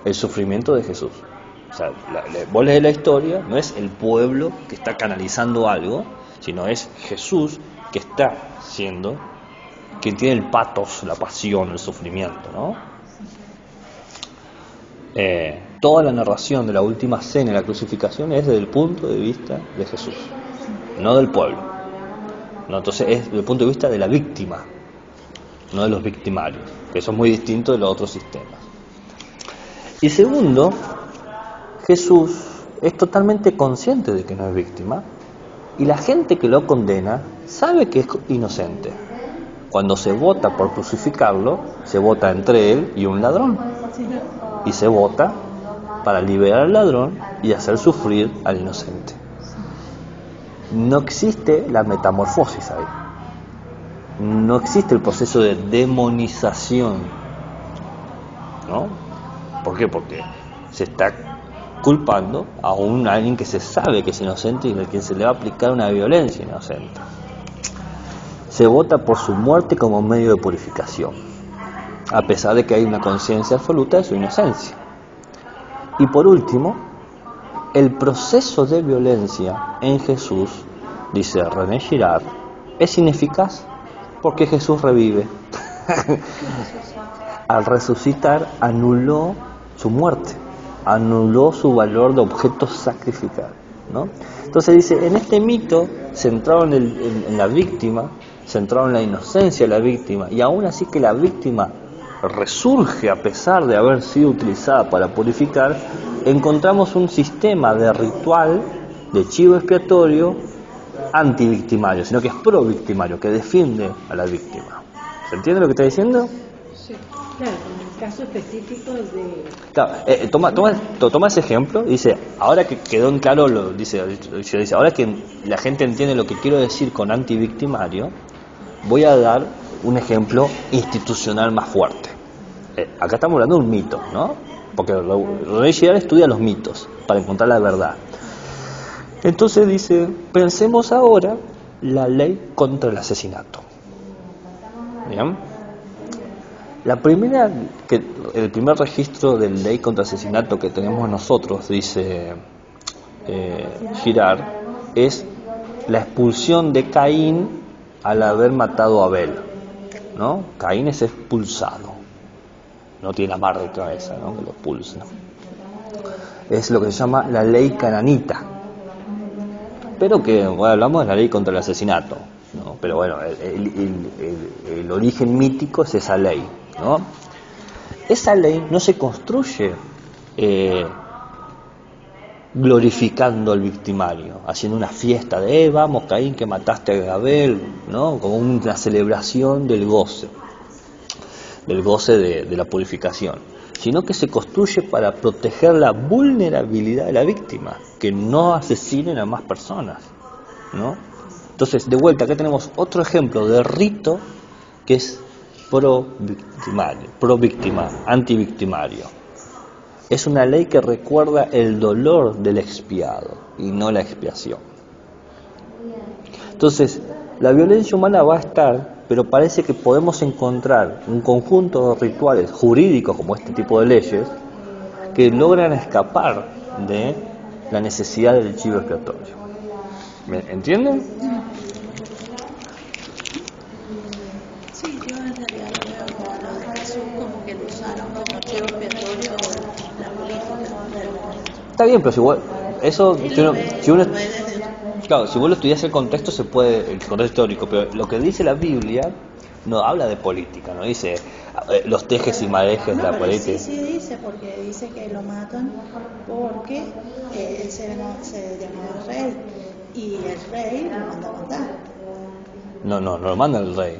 el sufrimiento de Jesús. O sea, vos lees la historia, no es el pueblo que está canalizando algo, sino es Jesús que está siendo, que tiene el patos, la pasión, el sufrimiento, ¿no? Toda la narración de la última cena y la crucificación es desde el punto de vista de Jesús, no del pueblo, ¿no? Entonces es desde el punto de vista de la víctima, no de los victimarios, que eso es muy distinto de los otros sistemas. Y segundo, Jesús es totalmente consciente de que no es víctima, y la gente que lo condena sabe que es inocente. Cuando se vota por crucificarlo, se vota entre él y un ladrón. Y se vota para liberar al ladrón y hacer sufrir al inocente. No existe la metamorfosis ahí. No existe el proceso de demonización, ¿no? ¿Por qué? Porque se está culpando a alguien que se sabe que es inocente y a quien se le va a aplicar una violencia inocente. Se vota por su muerte como medio de purificación, a pesar de que hay una conciencia absoluta de su inocencia. Y por último, el proceso de violencia en Jesús, dice René Girard, es ineficaz porque Jesús revive. Al resucitar anuló su muerte, anuló su valor de objeto sacrificado, ¿no? Entonces dice, en este mito centrado en la víctima, centrado en la inocencia de la víctima, y aún así que la víctima resurge a pesar de haber sido utilizada para purificar, encontramos un sistema de ritual de chivo expiatorio antivictimario, sino que es pro-victimario, que defiende a la víctima. ¿Se entiende lo que está diciendo? Sí, claro, en el caso específico de... Claro, toma ese ejemplo y dice, ahora que quedó en claro, dice, ahora que la gente entiende lo que quiero decir con antivictimario, voy a dar un ejemplo institucional más fuerte. Acá estamos hablando de un mito, ¿no? Porque René Girard estudia los mitos para encontrar la verdad. Entonces dice, pensemos ahora la ley contra el asesinato. ¿Bien? El primer registro de ley contra el asesinato que tenemos nosotros, dice Girard, es la expulsión de Caín al haber matado a Abel, ¿no? Caín es expulsado, no tiene la mar de cabeza, ¿no? Que lo expulsa. Es lo que se llama la ley cananita, pero que bueno, hablamos de la ley contra el asesinato, ¿no? Pero bueno, el origen mítico es esa ley, ¿no? Esa ley no se construye glorificando al victimario, haciendo una fiesta de vamos Caín que mataste a Abel, ¿no? Como una celebración del goce de la purificación. sino que se construye para proteger la vulnerabilidad de la víctima, que no asesinen a más personas, ¿no? Entonces, de vuelta, acá tenemos otro ejemplo de rito que es pro-víctima, antivictimario. Es una ley que recuerda el dolor del expiado y no la expiación. Entonces, la violencia humana va a estar, pero parece que podemos encontrar un conjunto de rituales jurídicos como este tipo de leyes que logran escapar de la necesidad del chivo expiatorio. ¿Me entienden? Sí, yo en realidad lo veo como lo de Jesús, como que lo usaron como chivo expiatorio la política del momento. Está bien, pero si igual, eso, Y si lo uno, ve desde claro, si vos lo estudias el contexto se puede, el contexto histórico, pero lo que dice la Biblia no habla de política, no dice los tejes y madejes de la pero política. sí dice, porque dice que lo matan porque él se llamaba rey y el rey lo manda a matar. No lo manda el rey.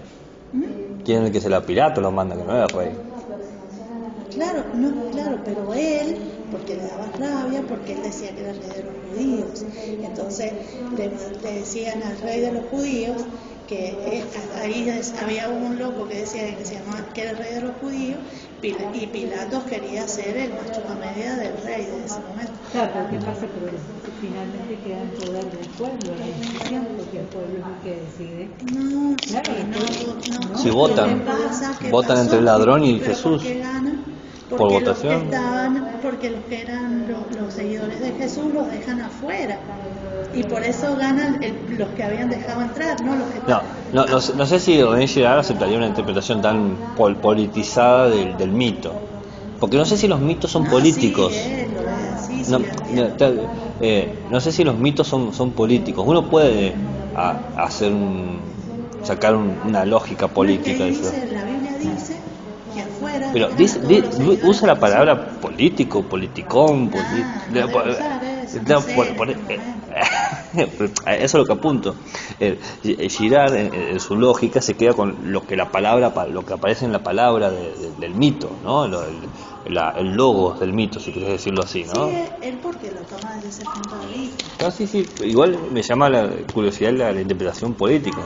¿Quién es el que se la pirata? Lo manda, que no era el rey. Claro, pero él, porque le daba rabia, porque él decía que era el rey de los judíos. Entonces le decían al rey de los judíos que ahí había un loco que decía que se llamaba, que era el rey de los judíos, y Pilatos quería ser el macho a media del rey de ese momento. Claro, pero ¿qué pasa? Pero finalmente queda en poder del pueblo, la decisión, porque el pueblo es el que decide. No, Claro, no. Si votan, votan entre el ladrón y Jesús. ¿Por qué ganan? Por Porque votación. porque los que eran los seguidores de Jesús los dejan afuera. Y por eso ganan los que habían dejado entrar, no los que... No sé si René Girard aceptaría una interpretación tan politizada del mito. Porque no sé si los mitos son políticos. No sé si los mitos son políticos. Uno puede sacar una lógica política de eso. La Biblia dice que afuera... Pero usa la palabra político, politicón, eso es lo que apunto. Girard en su lógica se queda con lo que aparece en la palabra del mito, ¿no? El logos del mito, si querés decirlo así, ¿no? Sí, él porque lo toma desde ese punto de vista. Sí, igual me llama la curiosidad la interpretación política.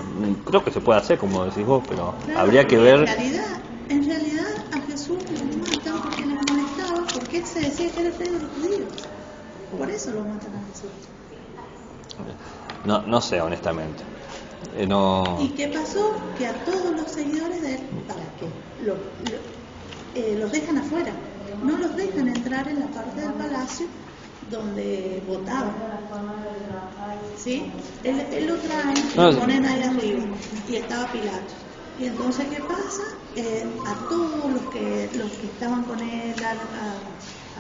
Creo que se puede hacer, como decís vos, pero Claro, habría que ver. En realidad a Jesús lo matan porque les molestaba, porque él se decía que era el rey de los judíos. Por eso lo matan a Jesús. No sé, honestamente. ¿Y qué pasó? Que a todos los seguidores de él, ¿para qué? Los dejan afuera. No los dejan entrar en la parte del palacio donde votaban. ¿Sí? Él lo traen, lo ponen ahí arriba y estaba Pilatos. Y entonces, ¿qué pasa? A todos los que estaban con él, a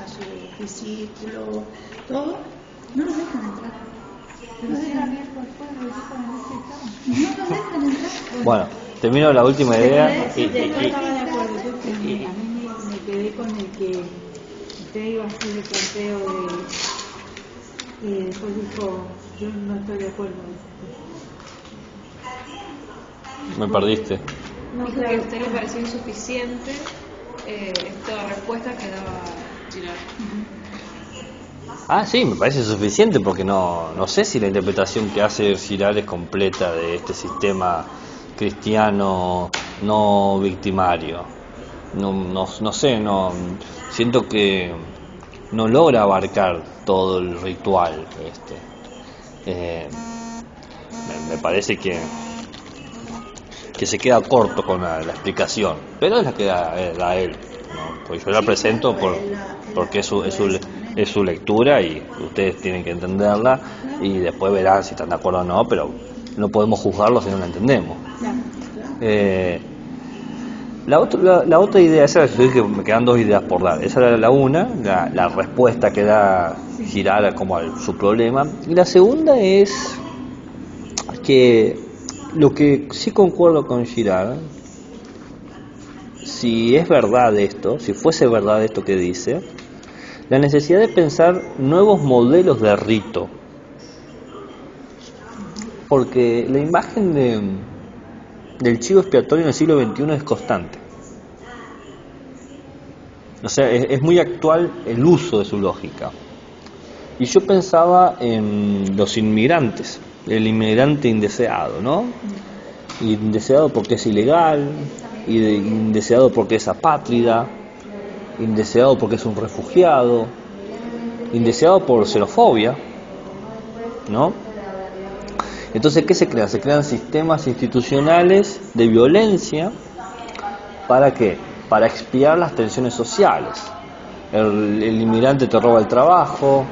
sus discípulos, todos, no los dejan entrar. No los dejan entrar. Bueno, termino la última idea. Yo estaba de acuerdo, a mí me quedé con el que usted iba a hacer el planteo y después dijo, yo no estoy de acuerdo. Me perdiste. No, dijo que a usted le pareció insuficiente esta respuesta que daba Girard. Sí, me parece suficiente porque no sé si la interpretación que hace Girard es completa de este sistema cristiano no victimario. No sé, siento que no logra abarcar todo el ritual. Me parece que se queda corto con la explicación, pero es la que da él, ¿no? Pues yo la presento porque es su lectura y ustedes tienen que entenderla y después verán si están de acuerdo o no, pero no podemos juzgarlo si no la entendemos. La otra idea, esa es que me quedan dos ideas por dar. Esa era la una, la respuesta que da Girard como a su problema, y la segunda es que lo que sí concuerdo con Girard, si es verdad esto, si fuese verdad esto que dice, la necesidad de pensar nuevos modelos de rito, porque la imagen del chivo expiatorio en el siglo XXI es constante. O sea, es muy actual el uso de su lógica. Y yo pensaba en los inmigrantes, el inmigrante indeseado, ¿no? Indeseado porque es ilegal, indeseado porque es apátrida, indeseado porque es un refugiado, indeseado por xenofobia, ¿no? Entonces, ¿qué se crea? Se crean sistemas institucionales de violencia. ¿Para qué? Para expiar las tensiones sociales. El inmigrante te roba el trabajo,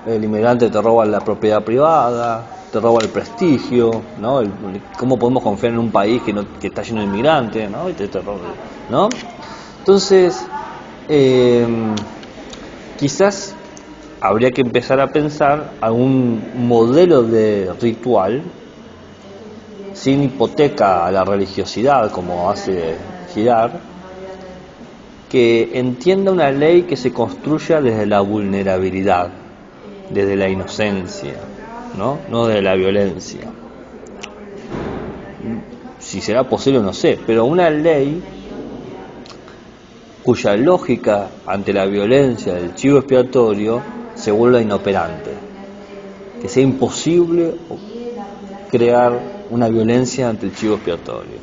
el inmigrante te roba la propiedad privada, te roba el prestigio, ¿no? ¿Cómo podemos confiar en un país que está lleno de inmigrantes, ¿no? Y te roba, ¿no? Entonces, quizás habría que empezar a pensar algún modelo de ritual sin hipoteca a la religiosidad, como hace Girard, que entienda una ley que se construya desde la vulnerabilidad, desde la inocencia, no desde la violencia. Si será posible no sé, pero una ley cuya lógica ante la violencia del chivo expiatorio se vuelva inoperante, que sea imposible crear una violencia ante el chivo expiatorio.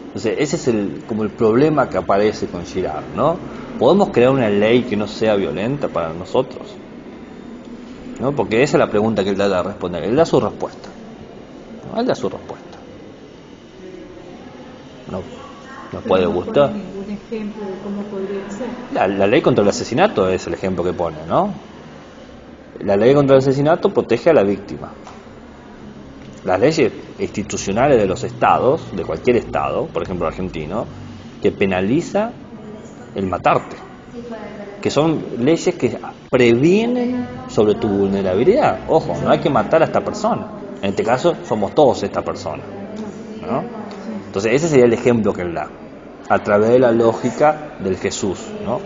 Entonces, ese es como el problema que aparece con Girard, ¿no? ¿Podemos crear una ley que no sea violenta para nosotros? ¿No? Porque esa es la pregunta que él da a responder. Él da su respuesta. ¿No? Él da su respuesta. No puede gustar. Ningún ejemplo de cómo podría ser. La ley contra el asesinato es el ejemplo que pone, ¿no? La ley contra el asesinato protege a la víctima. Las leyes institucionales de los estados, de cualquier estado, por ejemplo argentino, que penaliza el matarte, que son leyes que previenen sobre tu vulnerabilidad. Ojo, no hay que matar a esta persona. En este caso somos todos esta persona, ¿no? Entonces ese sería el ejemplo que él da, a través de la lógica del Jesús, ¿no?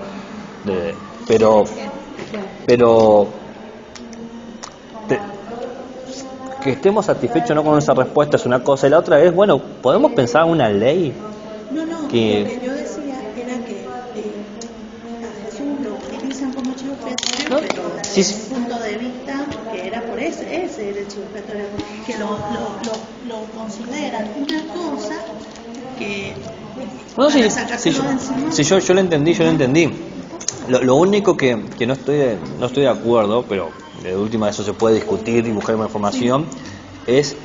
Que estemos satisfechos no con esa respuesta es una cosa, y la otra es, bueno, podemos pensar una ley que... Lo que yo decía era que a Jesús lo utilizan como chivo expiatorio, ¿no? pero Sí, desde un punto de vista que era por ese era el chivo expiatorio, que lo consideran una cosa que No, para sacárselo de encima. sí, yo lo entendí. Lo único que no estoy de acuerdo, pero de última eso se puede discutir y buscar más información, es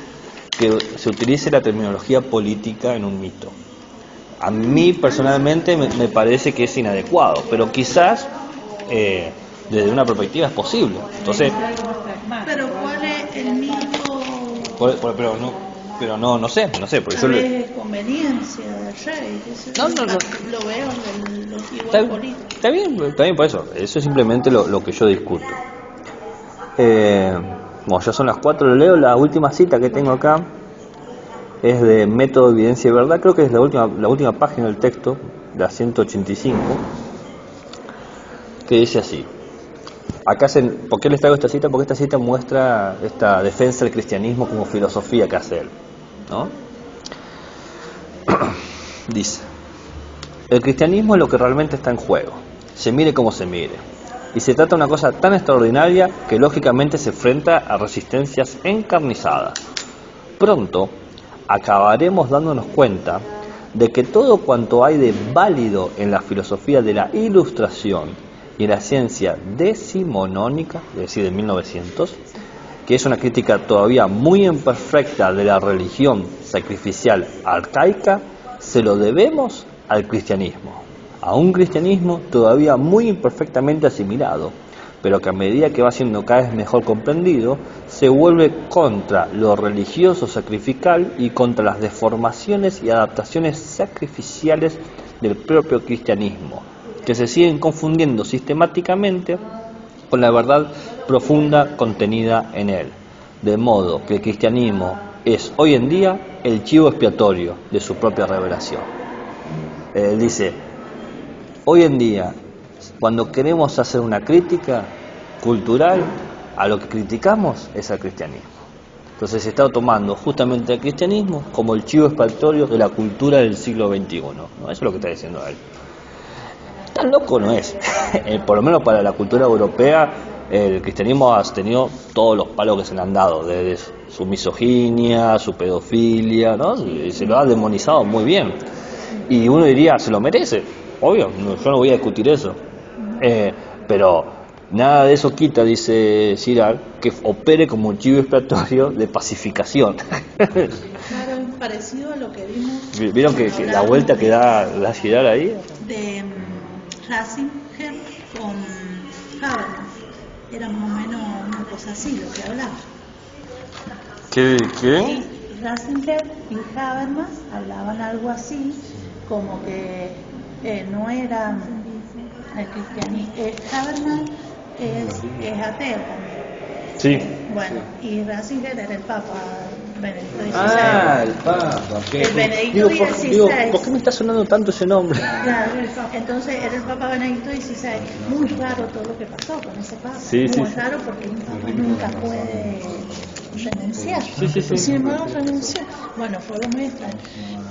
que se utilice la terminología política en un mito. A mí personalmente me parece que es inadecuado, pero quizás desde una perspectiva es posible. Entonces, Pero ¿cuál es el mito? pero no sé, porque yo Tal vez es conveniencia del rey. No. Lo veo en los Está políticos. está bien por eso es simplemente lo que yo discuto. Bueno, ya son las 4, lo leo. La última cita que tengo acá es de Método, Evidencia y Verdad. Creo que es la última página del texto, la 185, que dice así. Acá ¿por qué les traigo esta cita? Porque esta cita muestra esta defensa del cristianismo como filosofía que hace él, ¿no? Dice: el cristianismo es lo que realmente está en juego, se mire como se mire, y se trata de una cosa tan extraordinaria que lógicamente se enfrenta a resistencias encarnizadas. Pronto acabaremos dándonos cuenta de que todo cuanto hay de válido en la filosofía de la Ilustración y en la ciencia decimonónica, es decir, de 1900, que es una crítica todavía muy imperfecta de la religión sacrificial arcaica, se lo debemos al cristianismo, a un cristianismo todavía muy imperfectamente asimilado, pero que a medida que va siendo cada vez mejor comprendido, se vuelve contra lo religioso sacrificial y contra las deformaciones y adaptaciones sacrificiales del propio cristianismo, que se siguen confundiendo sistemáticamente con la verdad profunda contenida en él, de modo que el cristianismo es hoy en día el chivo expiatorio de su propia revelación. Él dice, hoy en día, cuando queremos hacer una crítica cultural, a lo que criticamos es al cristianismo. Entonces se está tomando justamente el cristianismo como el chivo expiatorio de la cultura del siglo XXI, ¿no? Eso es lo que está diciendo él. tan loco no es. Por lo menos para la cultura europea, el cristianismo ha tenido todos los palos que se le han dado, desde su misoginia, su pedofilia, ¿no? Y se lo ha demonizado muy bien. Y uno diría, se lo merece, obvio, yo no voy a discutir eso. Pero nada de eso quita, dice Girard, que opere como un chivo expiatorio de pacificación. Claro, es parecido a lo que vimos. ¿Vieron que la vuelta que da la Girard ahí? De Ratzinger con Habermas. Era más o menos una cosa así lo que hablaba. ¿Qué? Y Ratzinger y Habermas hablaban algo así, como que no era el cristianismo. Habermas es ateo también. Sí. Bueno, y Ratzinger era el Papa Benedicto XVI. Ah, el Papa. El Benedicto XVI. ¿Por qué me está sonando tanto ese nombre? Claro, entonces era el Papa Benedicto XVI. Muy raro todo lo que pasó con ese Papa. Sí, muy sí. raro porque un Papa nunca puede renunciar. Sí. Sin embargo, renunció. Bueno, fue algo muy extraño.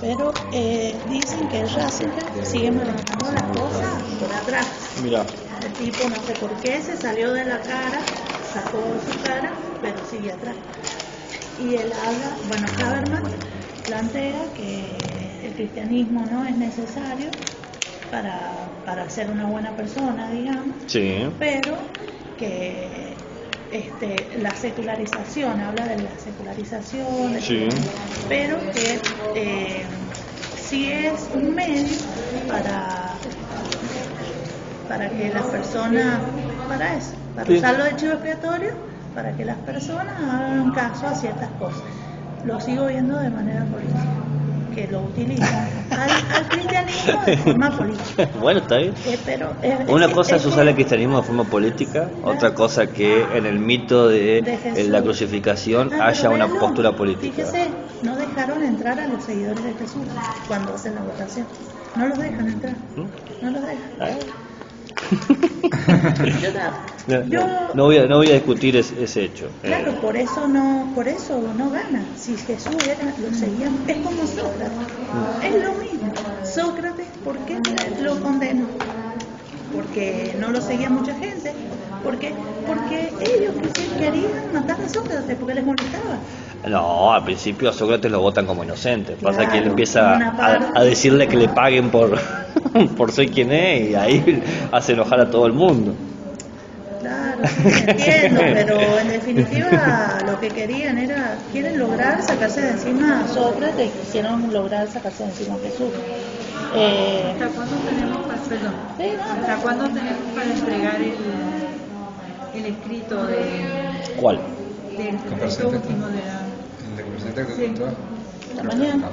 Pero dicen que Ratzinger sigue manejando las cosas por atrás. Mira. El tipo, no sé por qué, se salió de la cara, sacó su cara, pero sigue atrás. Y él habla, bueno, Habermas plantea que el cristianismo no es necesario para ser una buena persona, digamos, Sí. pero que la secularización, habla de la secularización, Sí. pero que sí es un medio para que las personas, para eso, para Sí. usarlo de chivo expiatorio, para que las personas hagan caso a ciertas cosas. Lo sigo viendo de manera política, que lo utilizan al cristianismo de forma política. Bueno, está bien. Pero Una cosa es usar el cristianismo de forma política, otra cosa que en el mito de Jesús. la crucificación haya una postura política. Fíjese, no dejaron entrar a los seguidores de Jesús cuando hacen la votación. No los dejan entrar. No los dejan. No voy a discutir ese hecho. Claro, por eso no gana. Si Jesús lo seguían, es como Sócrates, es lo mismo. Sócrates, ¿por qué lo condenó? Porque no lo seguía mucha gente, porque ellos querían matar a Sócrates porque les molestaba. No, al principio a Sócrates lo votan como inocente. Pasa que él Claro, empieza una parte. a decirle que le paguen por ser quien es, y ahí hace enojar a todo el mundo. Claro, sí, entiendo, pero en definitiva lo que quieren lograr sacarse de encima a Sócrates y quisieron lograr sacarse de encima a Jesús. ¿Hasta cuándo tenemos Sí, ¿Hasta cuándo tenemos para entregar el escrito ¿Cuál? del texto último de la... El de conversación Sí. intelectual. la mañana.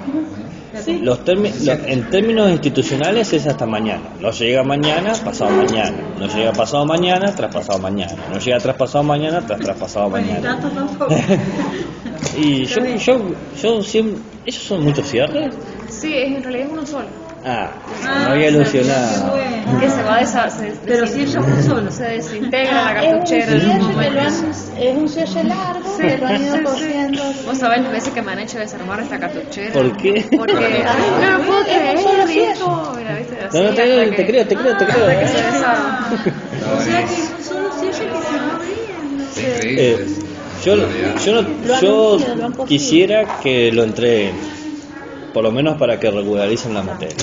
Sí. En términos institucionales es hasta mañana. No llega mañana, pasado mañana. No llega pasado mañana, tras pasado mañana. No llega tras pasado mañana, tras pasado Bueno, y mañana. tanto tampoco. Y yo siempre... ¿Esos son muchos cierres? Sí, en realidad es uno solo. Ah, me había ilusionado. Qué bueno. Que se va Pero si ella fue solo. se desintegra la Es un cartuchera en un cierre momento. es un cierre largo que lo han ido cosiendo. Vos sabés las veces que me han hecho desarmar esta cartuchera. ¿Por qué? Porque no lo puedo creer, solo viejo. Mira, ¿viste? Así, No, hasta te creo. hasta que se desarma. O sea que solo si ella que se va bien. Es increíble. Yo quisiera que lo entreguen, por lo menos para que regularicen la materia.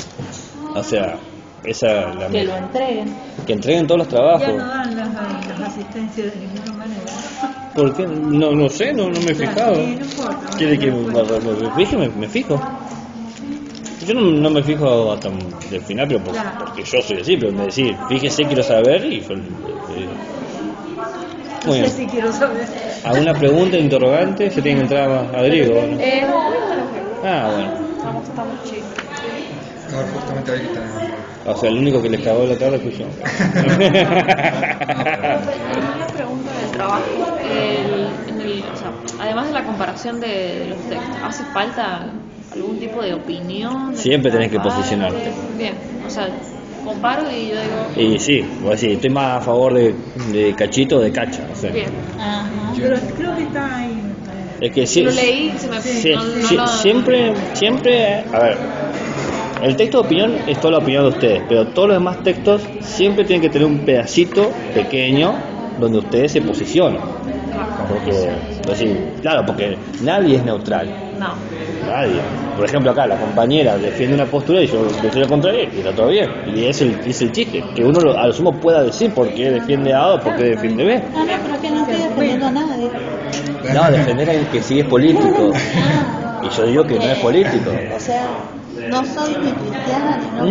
O sea, esa es la Que meta. lo entreguen. Que entreguen todos los Ya trabajos. no dan las asistencias de ninguna manera. ¿Por qué? No sé, no me he fijado. Sí, no importa. ¿Quiere que me fije? Me fijo. Yo no me fijo hasta el final, pero porque yo soy así, pero me decís, fíjese, quiero saber, y yo... No Muy sé bien. si quiero saber. ¿Alguna pregunta, interrogante? Se tiene que entrar a griego, ¿no? No, ahorita lo veo. Ah, bueno. Estamos chicos. Ahora justamente ahí tenemos. O sea, el único que les cagó la tarde fui yo. Una pregunta del trabajo. O sea, además de la comparación de los textos, ¿hace falta algún tipo de opinión? Siempre tenés que posicionarte. Bien, o sea, comparo y yo digo, Y sí, voy a decir, estoy más a favor de Cachito o de Cacha. O sea, bien. Ajá. Pero creo que está ahí. es que sí, Lo leí, se me siempre, a ver, el texto de opinión es toda la opinión de ustedes, pero todos los demás textos siempre tienen que tener un pedacito pequeño donde ustedes se posicionan. Porque, claro, porque nadie es neutral. No. Nadie. Por ejemplo, acá la compañera defiende una postura y yo estoy al contrario y está todo bien. Y es el chiste, que uno a lo sumo pueda decir por qué defiende A o por qué defiende B. No, pero que no estoy defendiendo a nadie. No, defender a alguien que sí es político. Y yo digo que no es político. O sea, no soy ni cristiana ni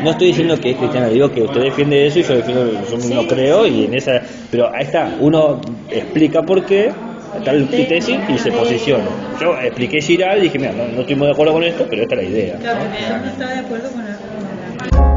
no estoy diciendo que es cristiana, digo que usted defiende eso y yo defiendo, yo no creo, y en esa, pero ahí está, uno explica por qué, tal tesis y se posiciona. Yo expliqué Giral y dije, mira, no estoy muy de acuerdo con esto, pero esta es la idea. Claro, yo no estaba de acuerdo con la